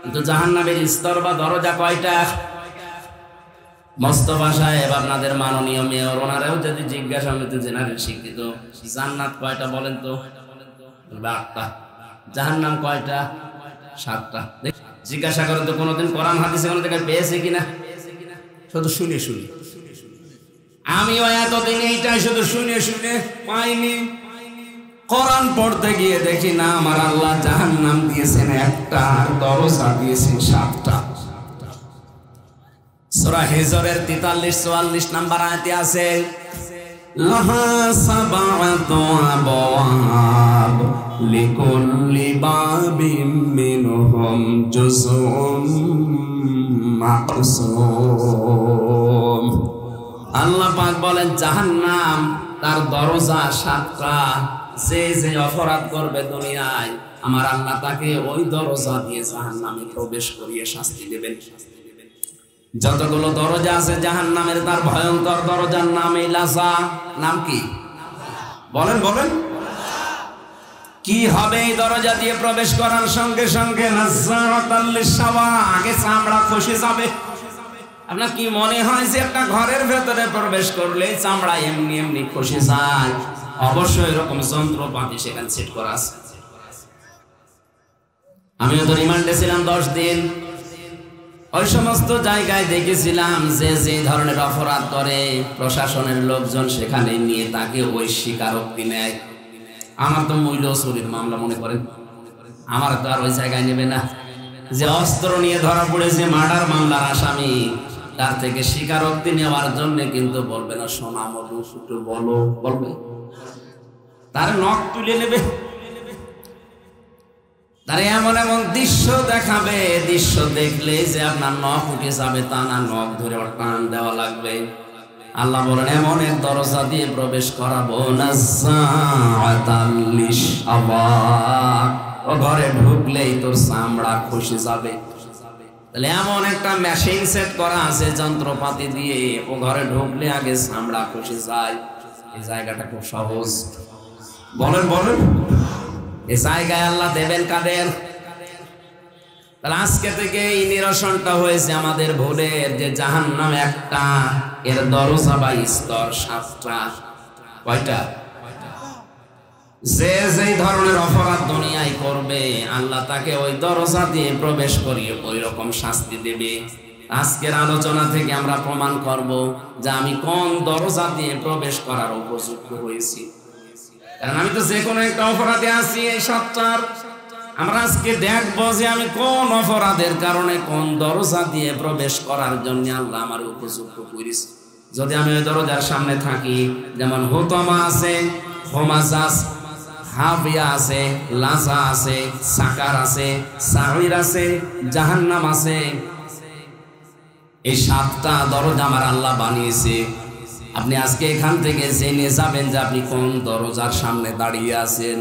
কিন্তু জাহান্নামের স্তর বা দরজা কয়টা? মোস্তফা সাহেব আপনাদের মাননীয় মেয়র, ওনারাও যদি জিজ্ঞাসা, আমি তো জেনারেল শিক্ষিত, জান্নাত কয়টা বলেন তো? 8টা। জাহান্নাম কয়টা? 7টা। জিজ্ঞাসা করেন তো কোনোদিন কোরআন হাদিসে কোনো জায়গায় পেয়েছে কিনা? শুধু শুনে শুনে। আমিও এতদিন এইটাই শুধু শুনে শুনে পাইনি। কোরআন পড়তে গিয়ে দেখি না আমার আল্লাহ জাহান্নাম দিয়েছেন 1টা, আর দরজা দিয়েছেন 7টা। সূরা হিজরের 43-44 নাম্বার আয়াতে আছে, লাহা সাবআতু আবওয়াব লিকুল্লি বাবিম মিনহুম জুজউম মাকসুম। আল্লাহ পাক বলেন জাহান্নাম তার দরজা 7টা। যে যে অপরাধ করবে দুনিয়ায়, আমার আল্লাহ তাকে ওই দরজা দিয়ে জাহান্নামে প্রবেশ করিয়ে শাস্তি দেবেন। যতগুলো দরজা আছে জাহান্নামের, তার ভয়ঙ্কর দরজার নাম এই লাজা। নাম কি বলেন বলেন? কি হবে এই দরজা দিয়ে প্রবেশ করার সঙ্গে সঙ্গে? নাযারাতাল লিশাওয়া, আগে চামড়া খসে যাবে। আপনার কি মনে হয় যে একটা ঘরের ভেতরে প্রবেশ করলে চামড়া এমনি এমনি খসে যায়? অবশ্যই এরকম যন্ত্রপাতি সেখানে সেট করা আছে। আমিও তো রিমান্ডে ছিলাম 10 দিন। ওই সমস্ত জায়গায় দেখেছিলাম যে যে ধরনের অপরাধ করে প্রশাসনের লোকজন সেখানে নিয়ে তাকে ওই স্বীকারোক্তি নেয়। আমার তো মূল্য চুরির মামলা মনে করেন, আমার তো আর ওই জায়গায় নেবে না। যে অস্ত্র নিয়ে ধরা পড়েছে মার্ডার মামলার আসামি, তার থেকে স্বীকারোক্তি নেওয়ার জন্য কিন্তু বলবে না সোনা মধু একটু বলো, বলবে তার নখ তুলে নেবে, তার এমন এমন দৃশ্য দেখাবে, দৃশ্য দেখলে যে আপনার নখ উঠে যাবে তা না, নখ ধরে টান দেওয়া লাগবে। আল্লাহ বলেন এমন এক দরজা দিয়ে প্রবেশ করাবো, নাযারাতাল লিশাওয়া, ও ঘরে ঢুকলেই তোর চামড়া খসে যাবে। তাহলে এমন একটা মেশিন সেট করা আছে যন্ত্রপাতি দিয়ে, ও ঘরে ঢুকলে আগে চামড়া খসে যায়। এই জায়গাটা খুব সহজ। বলেন বলেন, এই জায়গায় আল্লাহ দেবেন কাদের? তাহলে আজকে থেকে এই নিরসনটা হয়েছে আমাদের ভুলের, যে জাহান্নাম একটা, এর দরজা বা স্তর 7টা। কয়টা? যে যেই ধরনের অপরাধ দুনিয়ায় করবে আল্লাহ তাকে ওই দরজা দিয়ে প্রবেশ করিয়ে ওই রকম শাস্তি দেবে। আজকের আলোচনা থেকে আমরা প্রমাণ করব যে আমি কোন দরজা দিয়ে প্রবেশ করার উপযুক্ত হয়েছি। কারণ আমি তো যে কোনো একটা অপরাধে আছি এই 7টার। আমরা আজকে দেখবো যে আমি কোন অপরাধের কারণে কোন দরজা দিয়ে প্রবেশ করার জন্য আল্লাহ আমার উপযুক্ত করেছি। যদি আমি ওই দরজার সামনে থাকি, যেমন হুতামা আছে, হোমাজাস, হাবিয়া আছে, লাজা আছে, সাকার আছে, সাঈর আছে, জাহান্নাম আছে। এই 7টা দরজা আমার আল্লাহ বানিয়েছে। আপনি আজকে এখান থেকে জেনে যাবেন যে আপনি কোন দরজার সামনে দাঁড়িয়ে আছেন।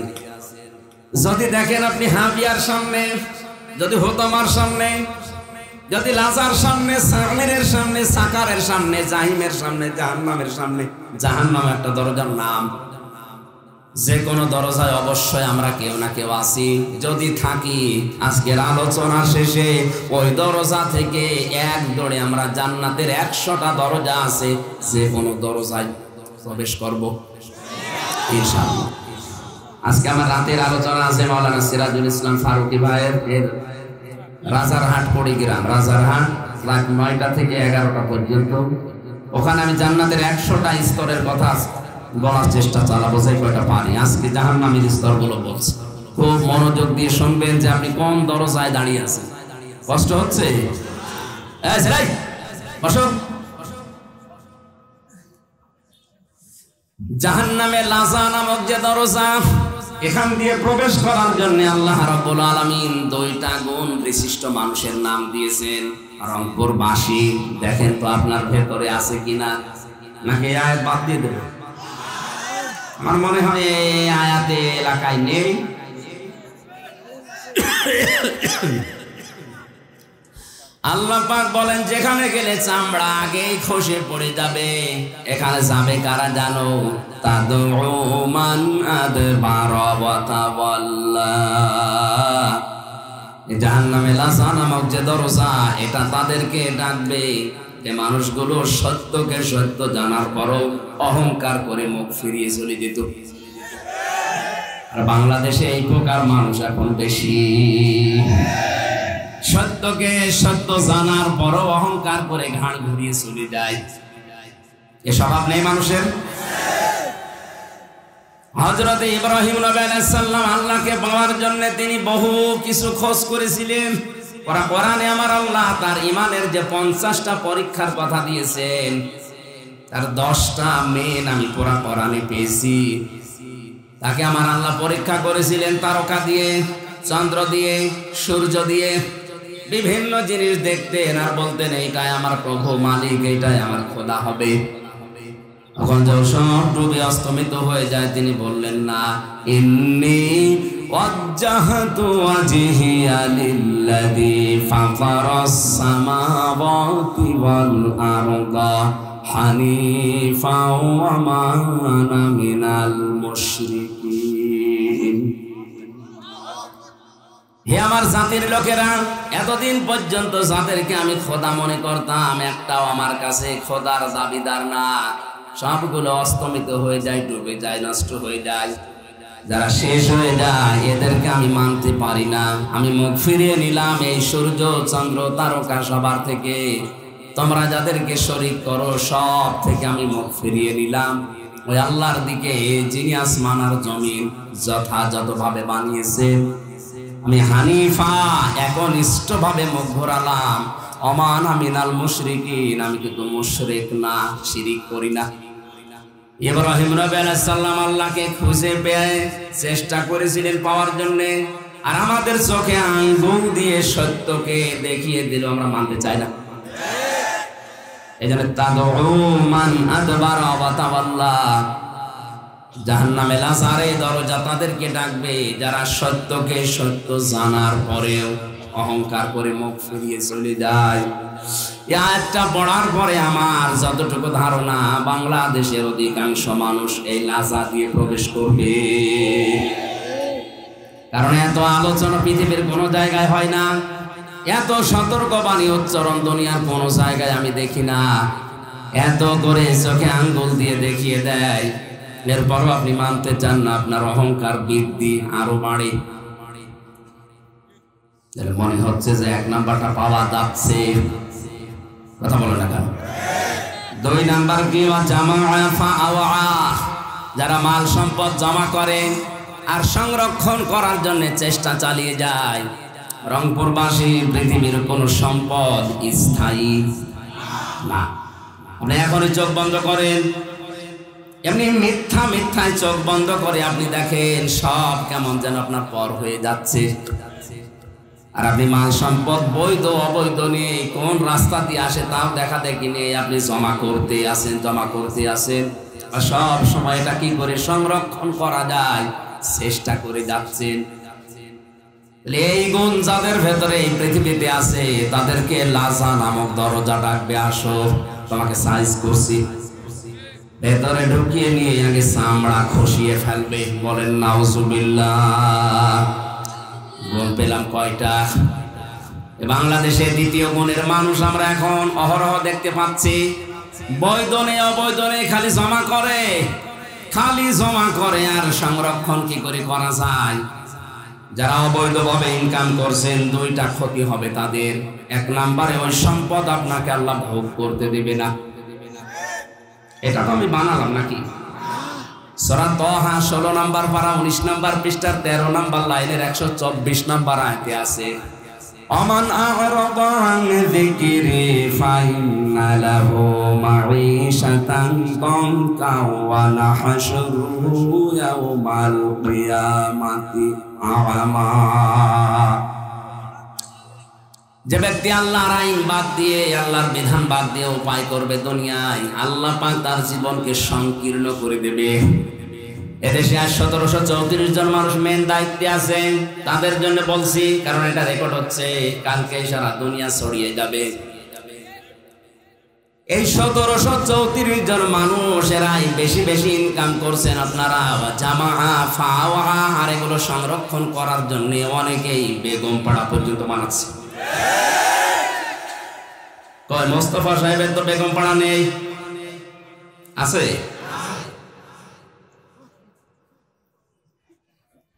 যদি দেখেন আপনি হাবিয়ার সামনে, যদি হোতামার সামনে, যদি লাজার সামনে, সামিরের সামনে, সাকারের সামনে, জাহিমের সামনে, জাহান্নামের সামনে। জাহান্নাম একটা দরজার নাম। যে কোনো দরজায় অবশ্যই আমরা কেউ না কেউ আছি। যদি থাকি, আজকের আলোচনা শেষে ওই দরজা থেকে এক দৌড়ে আমরা জান্নাতের 100টা দরজা আছে, যে কোনো দরজায় প্রবেশ করব ইনশাআল্লাহ। আজকে আমার রাতের আলোচনা আছে মাওলানা সিরাজুল ইসলাম ফারুকী ভাইয়ের রাজারহাট পড়িগ্রাম, রাজারহাট রাত 9টা থেকে 11টা পর্যন্ত। ওখানে আমি জান্নাতের 100টা স্তরের কথা বলার চেষ্টা চালাবো, যে কয়টা পারি। আজকে জাহান্নামের স্তরগুলো বলছি, খুব মনোযোগ দিয়ে শুনবেন যে আপনি কোন দরজায় দাঁড়িয়ে আছেন। কষ্ট হচ্ছে? বসো। জাহান্নামে লাজা নামক যে দরজা, এখান দিয়ে প্রবেশ করার জন্য আল্লাহ রাব্বুল আলামিন 2টা গুণ বিশিষ্ট মানুষের নাম দিয়েছেন। রংপুরবাসী, দেখেন তো আপনার ভেতরে আছে কিনা, নাকি আয়াত বাদ দিয়ে দেব? আমার মনে হয় এই আয়াতে এলাকায় নেই। আল্লাহ পাক বলেন, যেখানে গেলে চামড়া আগেই খসে পড়ে যাবে। এখানে যাবে কারা জানো? তাদউ মান আদবারা ওয়া তাওয়াল্লা। জাহান্নামে লাজা নামক যে দরজা, এটা তাদেরকে ডাকবে যে মানুষগুলো সত্যকে সত্য জানার পরও অহংকার করে মুখ ফিরিয়ে চলে যেত। আর বাংলাদেশে এই প্রকার মানুষ এখন বেশি। সত্যকে সত্য জানার পরও অহংকার করে ঘাড় ঘুরিয়ে চলে যায়। এ স্বভাব নেই মানুষের। হযরত ইব্রাহিম নবী আলাইহিস সালাম আল্লাহকে পাওয়ার জন্য তিনি বহু কিছু খোঁজ করেছিলেন। কোরআনে আমার আল্লাহ তার ঈমানের যে 50টা পরীক্ষার কথা দিয়েছেন, তার 10টা মেন আমি পুরা কোরআনে পেয়েছি। তাকে আমার আল্লাহ পরীক্ষা করেছিলেন তারকা দিয়ে, চন্দ্র দিয়ে, সূর্য দিয়ে। বিভিন্ন জিনিস দেখতেন আর বলতেন এইটাই আমার প্রভু মালিক, এইটাই আমার খোদা হবে। তখন যখন সব ডুবে অস্তমিত হয়ে যায়, তিনি বললেন না, ইন্নী ওয়াজ্জাহতু ওয়াজহিয়া লিল্লাযী ফাতারাস সামাওয়াতি ওয়াল আরদা হানিফা ওয়া মা আনা মিনাল মুশরিকিন। হে আমার জাতির লোকেরা, এতদিন পর্যন্ত যাদেরকে আমি খোদা মনে করতাম, একটাও আমার কাছে খোদার দাবিদার না। সবগুলো অস্তমিত হয়ে যায়, ডুবে যায়, নষ্ট হয়ে যায়। যারা শেষ হয়ে যায় এদেরকে আমি মানতে পারি না। আমি মুখ ফিরিয়ে নিলাম এই সূর্য, চন্দ্র, তারকা সবার থেকে। তোমরা যাদেরকে শরীক করো সব থেকে আমি মুখ ফিরিয়ে নিলাম ওই আল্লাহর দিকে, যিনি আসমান আর জমিন যথাযথভাবে বানিয়েছে। আমি হানিফা, একনিষ্ঠভাবে মুখ ঘোরালাম। ওমান মিনাল মুশরিকিন, আমি কিন্তু মুশরিক না, শিরিক করি না। ইব্রাহিম নবী আলাইহিস সালাম আল্লাহকে খুঁজে পেয়ে চেষ্টা করেছিলেন পাওয়ার জন্য, আর আমাদের চোখে আঙ্গুল দিয়ে সত্যকে দেখিয়ে দিল, আমরা মানতে চাই না। এজন্য তাদউ মান আদবারা ওয়া তাওয়াল্লা। জাহান্নামে লাজারে দরজা তাদেরকে ডাকবে যারা সত্যকে সত্য জানার পরেও অহংকার করে মুখ ফিরিয়ে চলে যায়। এই আয়াতটা পড়ার পরে আমার যতটুকু ধারণা, বাংলাদেশের অধিকাংশ মানুষ এই লাজা দিয়ে প্রবেশ করবে। কারণ এত আলোচনা পৃথিবীর কোনো জায়গায় হয় না, এত সতর্কবাণী উচ্চারণ দুনিয়ার কোনো জায়গায় আমি দেখি না। এত করে চোখে আঙ্গুল দিয়ে দেখিয়ে দেয়, এরপরও আপনি মানতে চান না, আপনার অহংকার বৃদ্ধি আরো বাড়ে। মনে হচ্ছে যে 1 নাম্বারটা পাওয়া যাচ্ছে, কথা বলে না কেন? 2 নাম্বার কি? যারা মাল সম্পদ জমা করে আর সংরক্ষণ করার জন্য চেষ্টা চালিয়ে যায়। রংপুরবাসী, পৃথিবীর কোন সম্পদ স্থায়ী না। আপনি এখনই চোখ বন্ধ করেন, এমনি মিথ্যা মিথ্যায় চোখ বন্ধ করে আপনি দেখেন সব কেমন যেন আপনার পর হয়ে যাচ্ছে। আর আপনি মাল সম্পদ বৈধ অবৈধ নিয়ে কোন রাস্তা দিয়ে আসে তাও দেখা দেখি নেই, আপনি জমা করতে আসেন। আর সব সময় এটা কি করে সংরক্ষণ করা যায় চেষ্টা করে যাচ্ছেন। এই গুণ যাদের ভেতরে এই পৃথিবীতে আছে তাদেরকে লাজা নামক দরজা ডাকবে, আসো তোমাকে সাইজ করছি। ভেতরে ঢুকিয়ে নিয়ে আগে চামড়া খসিয়ে ফেলবে। বলেন নাউজুবিল্লাহ। গুণ পেলাম কয়টা? বাংলাদেশে দ্বিতীয় গুণের মানুষ আমরা এখন অহরহ দেখতে পাচ্ছি। বৈধ নেই অবৈধ নেই খালি জমা করে আর সংরক্ষণ কি করে করা যায়। যারা অবৈধভাবে ইনকাম করছেন দুইটা ক্ষতি হবে তাদের। এক নম্বরে ওই সম্পদ আপনাকে আল্লাহ ভোগ করতে দেবে না। এটা তো আমি বানালাম নাকি? সূরা তাহা 16 নম্বর পারা 19 নম্বর পৃষ্ঠার 13 নম্বর লাইনের 124 নম্বর আয়াতে আছে, অমান আ'রাদা আন যিকরি ফাইন্না লাহু মাঈশাতান দানকা ওয়া নাহশুরুহু ইয়াওমাল কিয়ামাতি আ'মা। যে ব্যক্তি আল্লাহর আইন বাদ দিয়ে আল্লাহর বিধান বাদ দিয়ে উপায় করবে দুনিয়ায়, আল্লাহ পাক তার জীবনকে সংকীর্ণ করে দেবে। এদেশে আজ 1734 জন মানুষ মেন দায়িত্বে আছেন। তাদের জন্য বলছি, কারণ এটা রেকর্ড হচ্ছে, কালকে সারা দুনিয়া ছড়িয়ে যাবে। এই 1734 জন মানুষ এরাই বেশি বেশি ইনকাম করছেন। আপনারা জামা ফাওয়া আর এগুলো সংরক্ষণ করার জন্য অনেকেই বেগম পাড়া পর্যন্ত বানাচ্ছে। কয় মোস্তফা সাহেবের তো বেগম পাড়া নেই, আছে?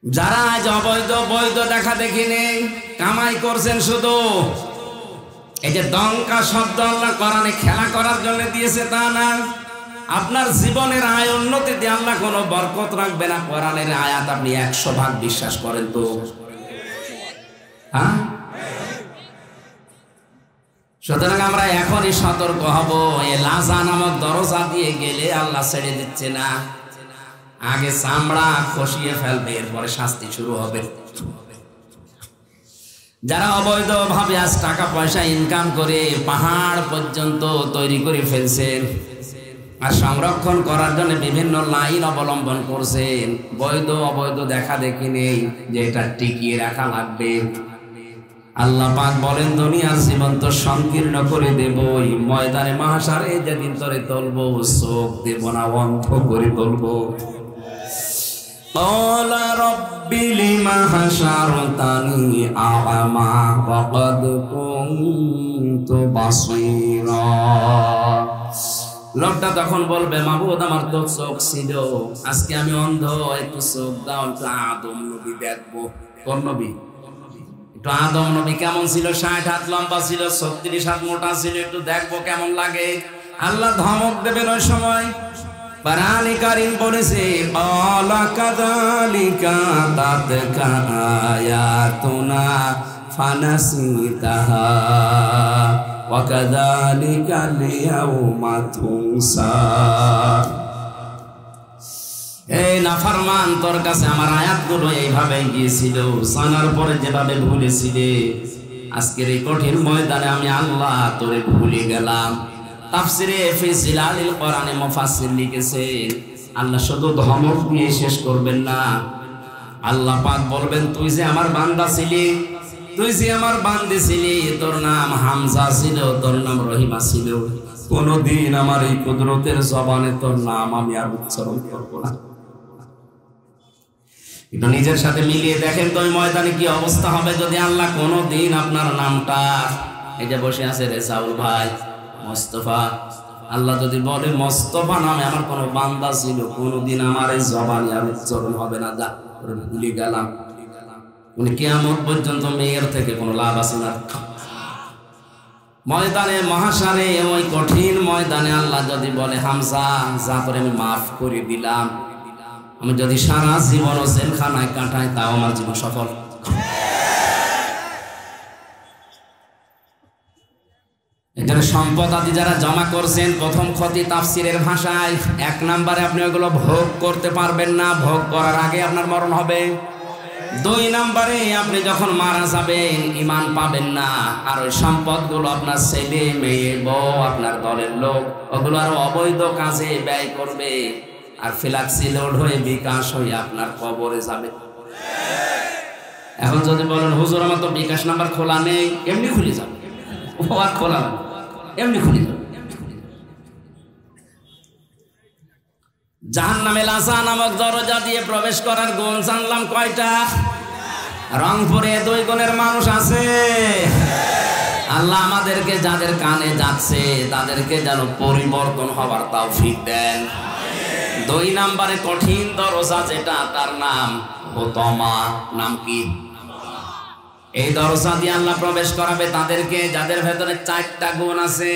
যারা আজ অবৈধ বৈধ দেখা দেখি নেই কামাই করছেন শুধু এই যে দঙ্কা শব্দ আল্লাহ কোরআনে খেলা করার জন্য দিয়েছে তা না। আপনার জীবনের আয় উন্নতিতে আল্লাহ কোনো বরকত রাখবে না। কোরআনের আয়াত আপনি 100 ভাগ বিশ্বাস করেন তো? হ্যাঁ, সুতরাং আমরা এখনই সতর্ক হব। এই লাজা নামক দরজা দিয়ে গেলে আল্লাহ ছেড়ে দিচ্ছে না, আগে চামড়া খসিয়ে ফেলবে, এরপরে শাস্তি শুরু হবে। যারা অবৈধভাবে আজ টাকা পয়সা ইনকাম করে পাহাড় পর্যন্ত তৈরি করে ফেলছেন আর সংরক্ষণ করার জন্য বিভিন্ন লাইন অবলম্বন করছেন, বৈধ অবৈধ দেখা দেখি নেই যে এটা টিকিয়ে রাখা লাগবে। আল্লাহ পাক বলেন দুনিয়ার জীবন তো সংকীর্ণ করে দেবই, ময়দানে মাহশারে যেদিন তোরে তুলবো চোখ দেব না, অন্ধ করে তুলবো। قال رب لم حشرتني أعمى وقد كنت بصيرا। লোকটা তখন বলবে মাবুদ আমার তো চোখ ছিল, আজকে আমি অন্ধ, একটু চোখ দাও, একটু আদম নবী দেখবো। কোন নবী? একটু আদম নবী কেমন ছিল? 60 হাত লম্বা ছিল, 36 হাত মোটা ছিল, একটু দেখবো কেমন লাগে। আল্লাহ ধমক দেবেন ওই সময়। কোরআনে কারীম বলেছে আলা কাযালিকা তাতকা আয়াতুনা ফানাসিতাহা ওয়া কাযালিকা লিয়াউমা তুনসা। এই নাফরমান, তোর কাছে আমার আয়াতগুলো এইভাবে গিয়েছিল, জানার পরে যেভাবে ভুলেছিলে, আজকের এই কঠিন ময়দানে আমি আল্লাহ তোরে ভুলে গেলাম। তাফসিরে ফি জিলালিল কোরআনে মুফাসসির লিখেছেন আল্লাহ শুধু ধমক দিয়ে শেষ করবেন না, আল্লাহ পাক বলবেন তুই যে আমার বান্দা ছিলি, তুই যে আমার বান্দী ছিলি, তোর নাম হামজা ছিল, তোর নাম রহিমা ছিল, কোনদিন আমার এই কুদরতের জবানে তোর নাম আমি আর উচ্চারণ করব না। একটু নিজের সাথে মিলিয়ে দেখেন তো ওই ময়দানে কি অবস্থা হবে যদি আল্লাহ কোনদিন আপনার নামটা, এই যে বসে আছে রেজাউল ভাই, মোস্তফা, আল্লাহ যদি বলে মোস্তফা নামে আমার কোন বান্দা ছিল, কোনদিন আমার এই জবানে আর উচ্চারণ হবে না, যা ভুলে গেলাম, উনি কিয়ামত পর্যন্ত মেয়ের থেকে কোনো লাভ আছে না। ময়দানে মহাশারে, ওই কঠিন ময়দানে আল্লাহ যদি বলে হামজা যা করে আমি মাফ করে দিলাম, আমি যদি সারা জীবন জেলখানায় কাটাই তাও আমার জীবন সফল। এজন্য এখানে সম্পদ আদি যারা জমা করছেন, প্রথম ক্ষতি তাফসিরের ভাষায়, 1 নম্বরে আপনি ওগুলো ভোগ করতে পারবেন না, ভোগ করার আগে আপনার মরণ হবে। 2 নম্বরে আপনি যখন মারা যাবেন ঈমান পাবেন না, আর ওই সম্পদগুলো আপনার ছেলে মেয়ে বউ আপনার দলের লোক ওগুলো আরো অবৈধ কাজে ব্যয় করবে, আর ফ্ল্যাক্সি লোড হয়ে বিকাশ হয়ে আপনার কবরে যাবে। এখন যদি বলেন হুজুর আমার তো বিকাশ নাম্বার খোলা নেই, এমনি খুলে যাবে, ও আর খোলা না, এমনি খুলে যাবে। জাহান্নামে লাসা নামক দরজা দিয়ে প্রবেশ করার গুণ জানলাম কয়টা? রংপুরে 2 গুণের মানুষ আছে। আল্লাহ আমাদেরকে যাদের কানে যাচ্ছে তাদেরকে যেন পরিবর্তন হবার তৌফিক দেন। 2 নম্বরে কঠিন দরজা যেটা, তার নাম হুতমা। নাম কি? এই দরজা দিয়ে আল্লাহ প্রবেশ করাবে তাদেরকে যাদের ভেতরে 4টা গুণ আছে।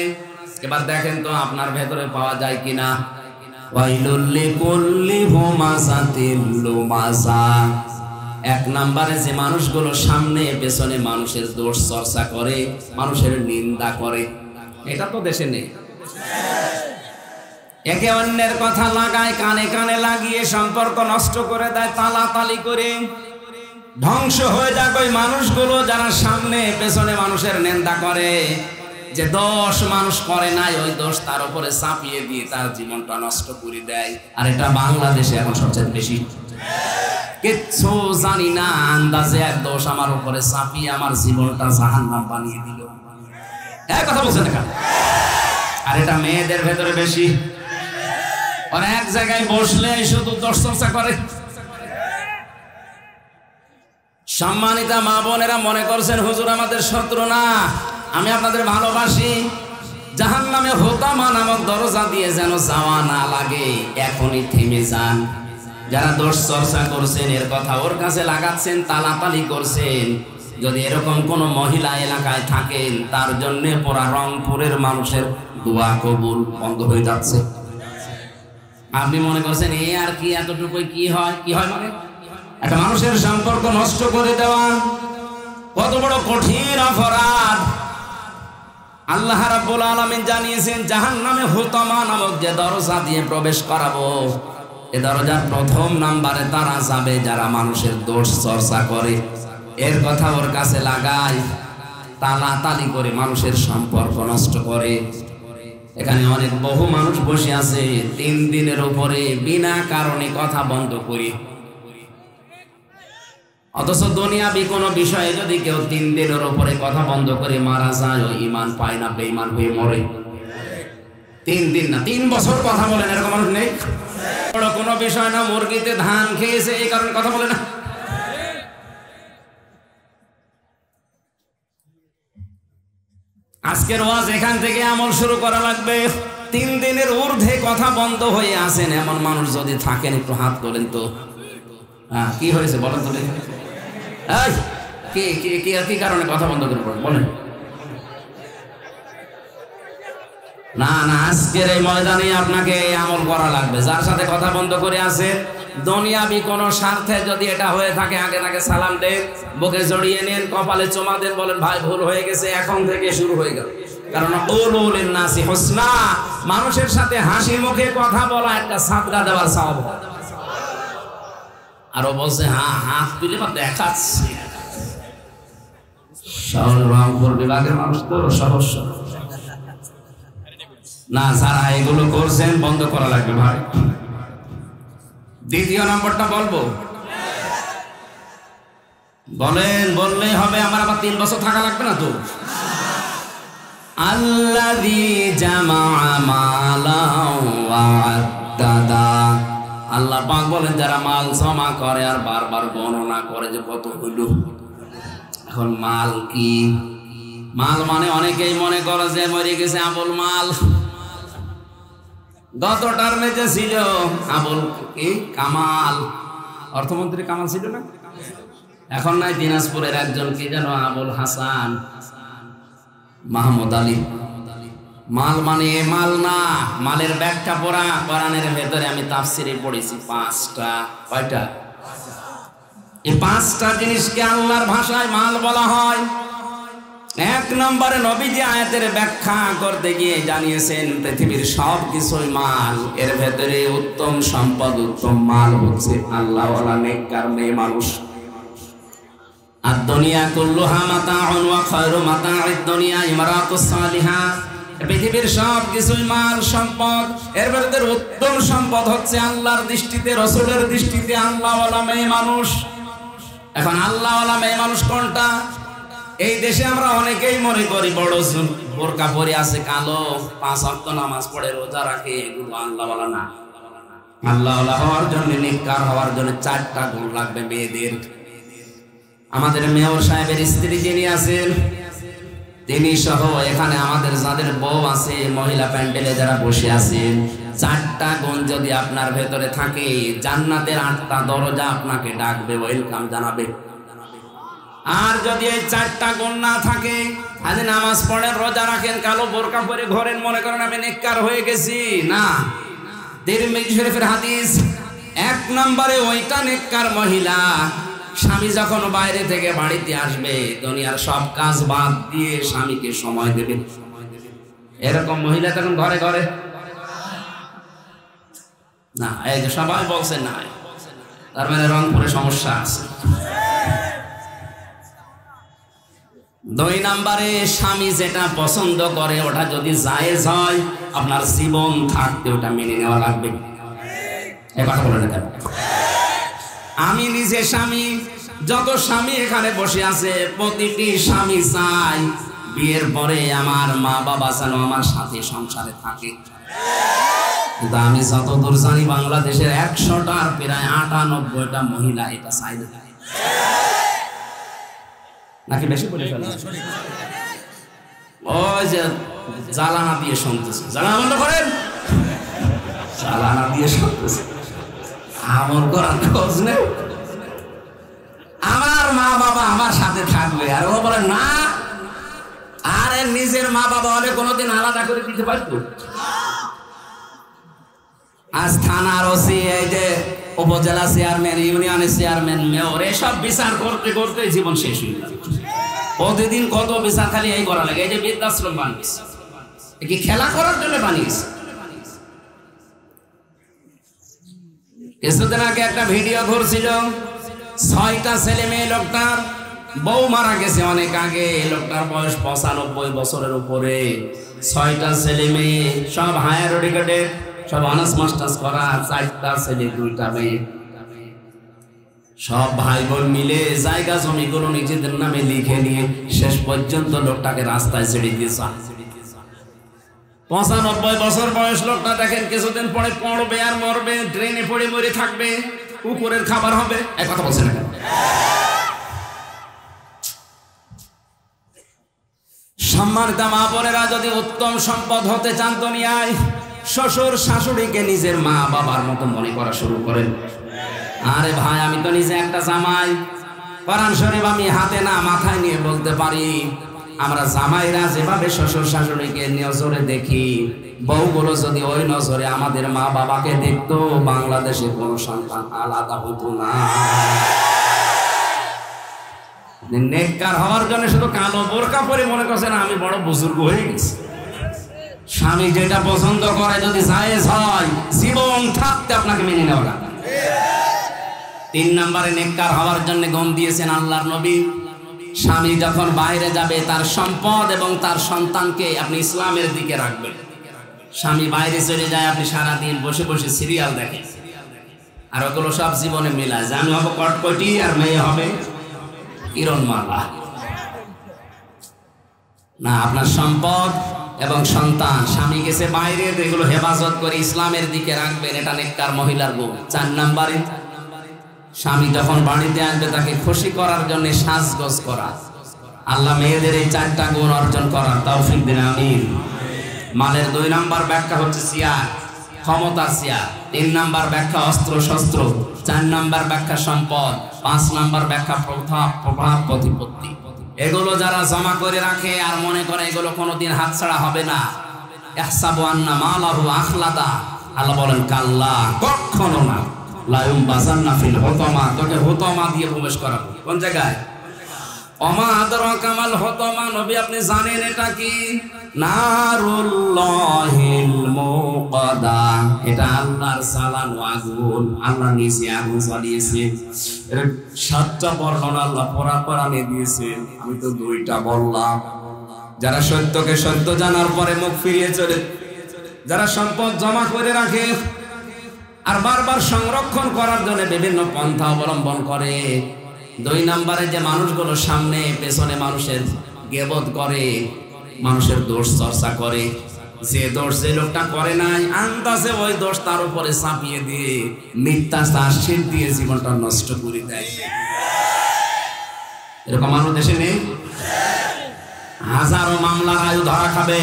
এবার দেখেন তো আপনার ভেতরে পাওয়া যায় কিনা। ওয়াইলুল লিকুল্লি হুমাযাতিল লুমাযা। 1 নম্বরে যে মানুষগুলো সামনে পেছনে মানুষের দোষ চর্চা করে, মানুষের নিন্দা করে, এটা তো দেশে নেই। একে অন্যের কথা লাগায়, কানে কানে লাগিয়ে সম্পর্ক নষ্ট করে দেয়, তালাতালি করে ধ্বংস হয়ে যাক ওই মানুষগুলো যারা সামনে পেছনে মানুষের নিন্দা করে। যে দোষ মানুষ করে নাই, ওই দোষ তার উপরে চাপিয়ে দিয়ে তার জীবনটা নষ্ট করে দেয়। আর এটা বাংলাদেশে এখন সবচেয়ে বেশি। কিচ্ছু জানি না, আন্দাজে এক দোষ আমার উপরে চাপিয়ে আমার জীবনটা জাহান্নাম বানিয়ে দিল। এই কথা বলছেন না? আর এটা মেয়েদের ভেতরে বেশি। ওরা এক জায়গায় বসলে শুধু দোষ চর্চা করে। সম্মানিতা মা বোনেরা মনে করছেন হুজুর আমাদের শত্রু না, আমি আপনাদের ভালোবাসি। জাহান্নামে হুতামা নামক দরজা দিয়ে যেন যাওয়া না লাগে, এখনই থেমে যান। যারা দোষ চর্চা করছেন, এর কথা ওর কাছে লাগাচ্ছেন, তালাতালি করছেন, যদি এরকম কোন মহিলা এলাকায় থাকেন, তার জন্য পুরা রংপুরের মানুষের দোয়া কবুল বন্ধ হয়ে যাচ্ছে। আপনি মনে করছেন এ আর কি, এতটুকুই কি হয়? কি হয় মানে একটা মানুষের সম্পর্ক নষ্ট করে দেওয়া কত বড় কঠিন অপরাধ। আল্লাহ রাব্বুল আলামিন জানিয়েছেন জাহান্নামে হুতামা নামক যে দরজা দিয়ে প্রবেশ করাবো, এ দরজার 1 নম্বরে তারা যাবে যারা মানুষের দোষ চর্চা করে, এর কথা ওর কাছে লাগায়, তালাতালি করে মানুষের সম্পর্ক নষ্ট করে। এখানে অনেক বহু মানুষ বসে আছে 3 দিনের উপরে বিনা কারণে কথা বন্ধ করি, অথচ দুনিয়াবি কোনো বিষয়ে যদি কেউ 3 দিনের উপরে কথা বন্ধ করে মারা যায়, ওই ঈমান পায় না, বেঈমান হয়ে মরে। 3 দিন না, 3 বছর কথা বলেন এরকম মানুষ নেই। বড় কোনো বিষয় না, মুরগিতে ধান খেয়েছে এই কারণে কথা বলে না। আজকের ওয়াজ এখান থেকে আমল শুরু করা লাগবে। 3 দিনের ঊর্ধ্বে কথা বন্ধ হয়ে আছেন এমন মানুষ যদি থাকেন একটু হাত তোলেন তো। কি হয়েছে বলেন তো? কি কারণে কথা বন্ধ করে বলেন? না না, আজকের এই ময়দানে আপনাকে আমল করা লাগবে। যার সাথে কথা বন্ধ করে আছে, দুনিয়াবি কোনো স্বার্থে যদি এটা হয়ে থাকে, আগে তাকে সালাম দেন, বুকে জড়িয়ে নেন, কপালে চুমা দেন, বলেন ভাই ভুল হয়ে গেছে, এখন থেকে শুরু হয়ে গেল। কারণ কুলু লিন-নাসি হুসনা, মানুষের সাথে হাসি মুখে কথা বলা একটা সাদকা দেওয়ার সওয়াব। আরো বলছে হাত তুলে দেখাচ্ছি। রংপুর বিভাগের মানুষ তো সহজ না, যারা এগুলো করছেন বন্ধ করা লাগবে ভাই। 2য় নম্বরটা বলবো, বলেন, বললেই হবে। আমার আবার 3 বছর থাকা লাগবে না তো। আল্লাযী জামাআ মালাও ওয়া আদ্দাদা। আল্লাহ পাক বলেন যারা মাল জমা করে আর বারবার গণনা করে যে কত হইল। এখন মাল কি? মাল মানে অনেকেই মনে করে যে মরে গেছে আবুল মাল। গত টার্মে যে ছিল আবুল কি কামাল, অর্থমন্ত্রী কামাল ছিল না? এখন নাই দিনাজপুরের একজন কি যেন আবুল হাসান মাহমুদ আলী। মাল মানে মাল না, মালের ব্যাখ্যা পড়া কোরআনের ভেতরে আমি তাফসিরে পড়েছি 5টা। কয়টা? এই 5টা জিনিসকে আল্লাহর ভাষায় মাল বলা হয়। এক নম্বরে নবীজি আয়াতের ব্যাখ্যা করতে গিয়ে জানিয়েছেন পৃথিবীর সব কিছুই মাল, এর ভেতরে উত্তম সম্পদ উত্তম মাল হচ্ছে আল্লাহওয়ালা নেককার মেয়ে মানুষ। আর দুনিয়া কুল্লুহা মাতাউন ওয়া খায়রু মাতাউদ দুনিয়া ইমরাতুস সালিহা, পৃথিবীর সব কিছুই মাল সম্পদ, এর ভেতরে উত্তম সম্পদ হচ্ছে আল্লাহর দৃষ্টিতে রাসূলের দৃষ্টিতে আল্লাহওয়ালা মেয়ে মানুষ। এখন আল্লাহওয়ালা মেয়ে মানুষ কোনটা? এই দেশে আমরা অনেকেই মনে করি বড় বোরকা পরে আছে, কালো, 5 ওয়াক্ত নামাজ পড়ে, রোজা রাখে, এগুলো আল্লাহওয়ালা না। আল্লাহওয়ালা হওয়ার জন্য, নেককার হওয়ার জন্য 4টা গুণ লাগবে মেয়েদের। আমাদের মেয়র সাহেবের স্ত্রী যিনি আছেন, তিনি সহ এখানে আমাদের যাদের বউ আছে, মহিলা প্যান্ডেলে যারা বসে আছেন, 4টা গুণ যদি আপনার ভেতরে থাকে, জান্নাতের 8টা দরজা আপনাকে ডাকবে, ওয়েলকাম জানাবে। আর যদি এই 4টা গুণ না থাকে, আজ নামাজ পড়েন, রোজা রাখেন, কালো বোরকা পরে ঘোরেন, মনে করেন আমি নেককার হয়ে গেছি, না। তিরমিজি শরীফের হাদিস, 1 নম্বরে ওইটা নেককার মহিলা স্বামী যখন বাইরে থেকে বাড়িতে আসবে, দুনিয়ার সব কাজ বাদ দিয়ে স্বামীকে সময় দেবে। এরকম মহিলা তখন ঘরে ঘরে না। এই যে সবাই বলছে না, তার মানে রংপুরে সমস্যা আছে। 2 নম্বরে স্বামী যেটা পছন্দ করে ওটা যদি জায়েজ হয়, আপনার জীবন থাকতে ওটা মেনে নেওয়া লাগবে। এই কথা বলে না, আমি নিজে স্বামী, যত স্বামী এখানে বসে আছে প্রতিটি স্বামী চাই বিয়ের পরে আমার মা বাবা যেন আমার সাথে সংসারে থাকে। কিন্তু আমি যতদূর জানি বাংলাদেশের 100টার প্রায় 98টা মহিলা এটা চাই না। নাকি বেশি করে ফেলা? ওই যে জ্বালানা দিয়ে শুনতেছে, জ্বালানা বন্ধ করেন, জ্বালানা দিয়ে শুনতেছে, আমল করার খোঁজ নেই। আমার মা বাবা আমার সাথে থাকবে, আর ও বলে না। আরে নিজের মা বাবা হলে কোনোদিন আলাদা করে দিতে পারতো? আজ থানার ওসি, এই যে উপজেলা চেয়ারম্যান, ইউনিয়নের চেয়ারম্যান, মেয়র, এসব বিচার করতে করতে জীবন শেষ হয়ে যাবে। প্রতিদিন কত বিচার খালি এই করা লাগে। এই যে বৃদ্ধাশ্রম বানিয়েছে, কি খেলা করার জন্য বানিয়েছে? কিছুদিন আগে একটা ভিডিও ঘুরছিল, 6টা ছেলে মেয়ে, লোকটার বউ মারা গেছে অনেক আগে, লোকটার বয়স 95 বছরের উপরে, 6টা ছেলে মেয়ে, সব হায়ার এডুকেটেড, সব অনার্স মাস্টার্স করা, 4টা ছেলে 2টা মেয়ে, সব ভাই বোন মিলে জায়গা জমিগুলো নিজেদের নামে লিখে নিয়ে শেষ পর্যন্ত লোকটাকে রাস্তায় ছেড়ে দিয়েছে। 95 বছর বয়স লোকটা, দেখেন কিছুদিন পরে পড়বে আর মরবে, ট্রেনে পড়ে মরে থাকবে, উপরের খাবার হবে। এক কথা বলছে না। সম্মানিত মা বোনেরা, যদি উত্তম সম্পদ হতে চান দুনিয়ায়, শ্বশুর শাশুড়িকে নিজের মা বাবার মতো মনে করা শুরু করেন। আরে ভাই, আমি তো নিজে একটা জামাই, কোরআন শরীফ আমি হাতে না মাথায় নিয়ে বলতে পারি। আমরা জামাইরা যেভাবে শ্বশুর শাশুড়িকে নজরে দেখি, বউগুলো যদি ওই নজরে আমাদের মা বাবাকে দেখতো, বাংলাদেশে কোনো সন্তান আলাদা হতো না। নেককার হওয়ার জন্য শুধু কালো বোরকা পরে মনে করছেন আমি বড় বুজুর্গ হয়ে গেছি। স্বামী যেটা পছন্দ করে যদি জায়েজ হয়, জীবন থাকতে আপনাকে মেনে নেওয়া লাগবে। 3 নম্বরে নেককার হওয়ার জন্য গম দিয়েছেন আল্লাহর নবী, স্বামী যখন বাইরে যাবে তার সম্পদ এবং তার সন্তানকে আপনি ইসলামের দিকে রাখবেন। স্বামী বাইরে চলে যায়, আপনি সারাদিন বসে বসে সিরিয়াল দেখেন, আর ওগুলো সব জীবনে মিলায় যে আমি হবো কটকটি আর মেয়ে হবে কিরণমালা। না, আপনার সম্পদ এবং সন্তান, স্বামী গেছে বাইরে, এগুলো হেফাজত করে ইসলামের দিকে রাখবেন, এটা নেককার মহিলার গুণ। 4 নম্বরে স্বামী যখন বাড়িতে আসবে তাকে খুশি করার জন্য সাজগোজ করা। আল্লাহ মেয়েদের এই 4টা গুণ অর্জন করার তৌফিক দিন, আমিন। মালের 2 নম্বর ব্যাখ্যা হচ্ছে সিয়ার, ক্ষমতার সিয়ার। 3 নম্বর ব্যাখ্যা অস্ত্র শস্ত্র। 4 নম্বর ব্যাখ্যা সম্পদ। 5 নম্বর ব্যাখ্যা প্রভাব প্রতিপত্তি। এগুলো যারা জমা করে রাখে আর মনে করে এগুলো কোনোদিন হাতছাড়া হবে না, ইহসাবু আন্না মালাহু আখলাদা, আল্লাহ বলেন কাল্লা, কখনো না। লায়ুম বাজান্না ফিল হুতামা, তোকে হুতামা দিয়ে প্রবেশ করাবো। কোন জায়গায়? ওমা আদরাকা মাল হুতামা, নবী আপনি জানেন এটা কি? নারুল্লাহিল মুকাদা, এটা আল্লাহর চালানো আগুন, আল্লাহ নিজে আগুন জ্বালিয়েছে। এর 7টা বর্ণনা আল্লাহ কোরআনে দিয়েছে, আমি তো 2টা বললাম। যারা সত্যকে সত্য জানার পরে মুখ ফিরিয়ে চলে, যারা সম্পদ জমা করে রাখে আর বারবার সংরক্ষণ করার জন্য বিভিন্ন পন্থা অবলম্বন করে। 2 নম্বরে যে মানুষগুলো সামনে পেছনে মানুষের গীবত করে, মানুষের দোষ চর্চা করে, যে দোষ যে লোকটা করে নাই আন্দাজে ওই দোষ তার উপরে চাপিয়ে দিয়ে মিথ্যা আশ্বাস দিয়ে জীবনটা নষ্ট করে দেয়। এরকম মানুষ দেশে নেই? হাজারো মামলার আয়ু ধরা খাবে।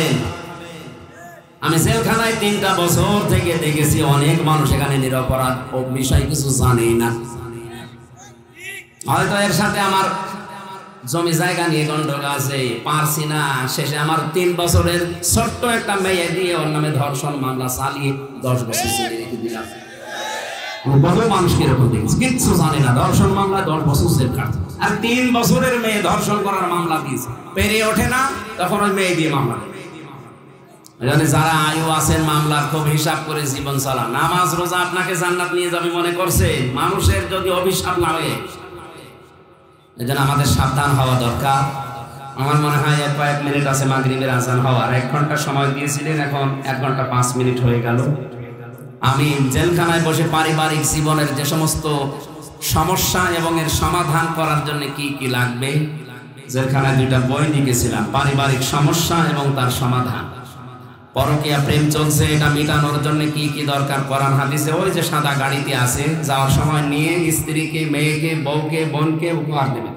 আমি জেলখানায় 3টা বছর থেকে দেখেছি অনেক মানুষ এখানে নিরপরাধ, ও বিষয় কিছু জানেই না। হয়তো এর সাথে আমার জমি জায়গা নিয়ে গন্ডগোল আছে, পারছি না, শেষে আমার 3 বছরের ছোট্ট একটা মেয়ে দিয়ে ওর নামে ধর্ষণ মামলা চালিয়ে 10 বছর জেলে রেখে দিলাম। বহু মানুষ কিরকম দেখেছি, কিচ্ছু জানে না, ধর্ষণ মামলা 10 বছর জেল কাটছে। আর 3 বছরের মেয়ে ধর্ষণ করার মামলা দিয়েছে, পেরিয়ে ওঠে না, তখন ওই মেয়ে দিয়ে মামলা। যারা আয়ু আছেন মামলার খুব হিসাব করে জীবন চালান। নামাজ রোজা আপনাকে জান্নাত নিয়ে যাবে মনে করছে, মানুষের যদি অভিশাপ না হয়, এজন্য আমাদের সাবধান হওয়া দরকার। আমার মনে হয় কয়েক মিনিট আছে মাগরিবের আজান হওয়ার, 1 ঘন্টা সময় দিয়েছিলেন, এখন 1 ঘন্টা 5 মিনিট হয়ে গেল। আমি জেলখানায় বসে পারিবারিক জীবনের যে সমস্ত সমস্যা এবং এর সমাধান করার জন্য কি কি লাগবে, জেলখানায় 2টা বই লিখেছিলাম, পারিবারিক সমস্যা এবং তার সমাধান। পরকীয়া প্রেম চলছে, এটা মেটানোর জন্য কি কি দরকার কোরআন হাদিসে ওই যে সাদা গাড়িতে আছে, যাওয়ার সময় নিয়ে স্ত্রীকে, মেয়েকে, বউকে, বোনকে উপহার দেবে।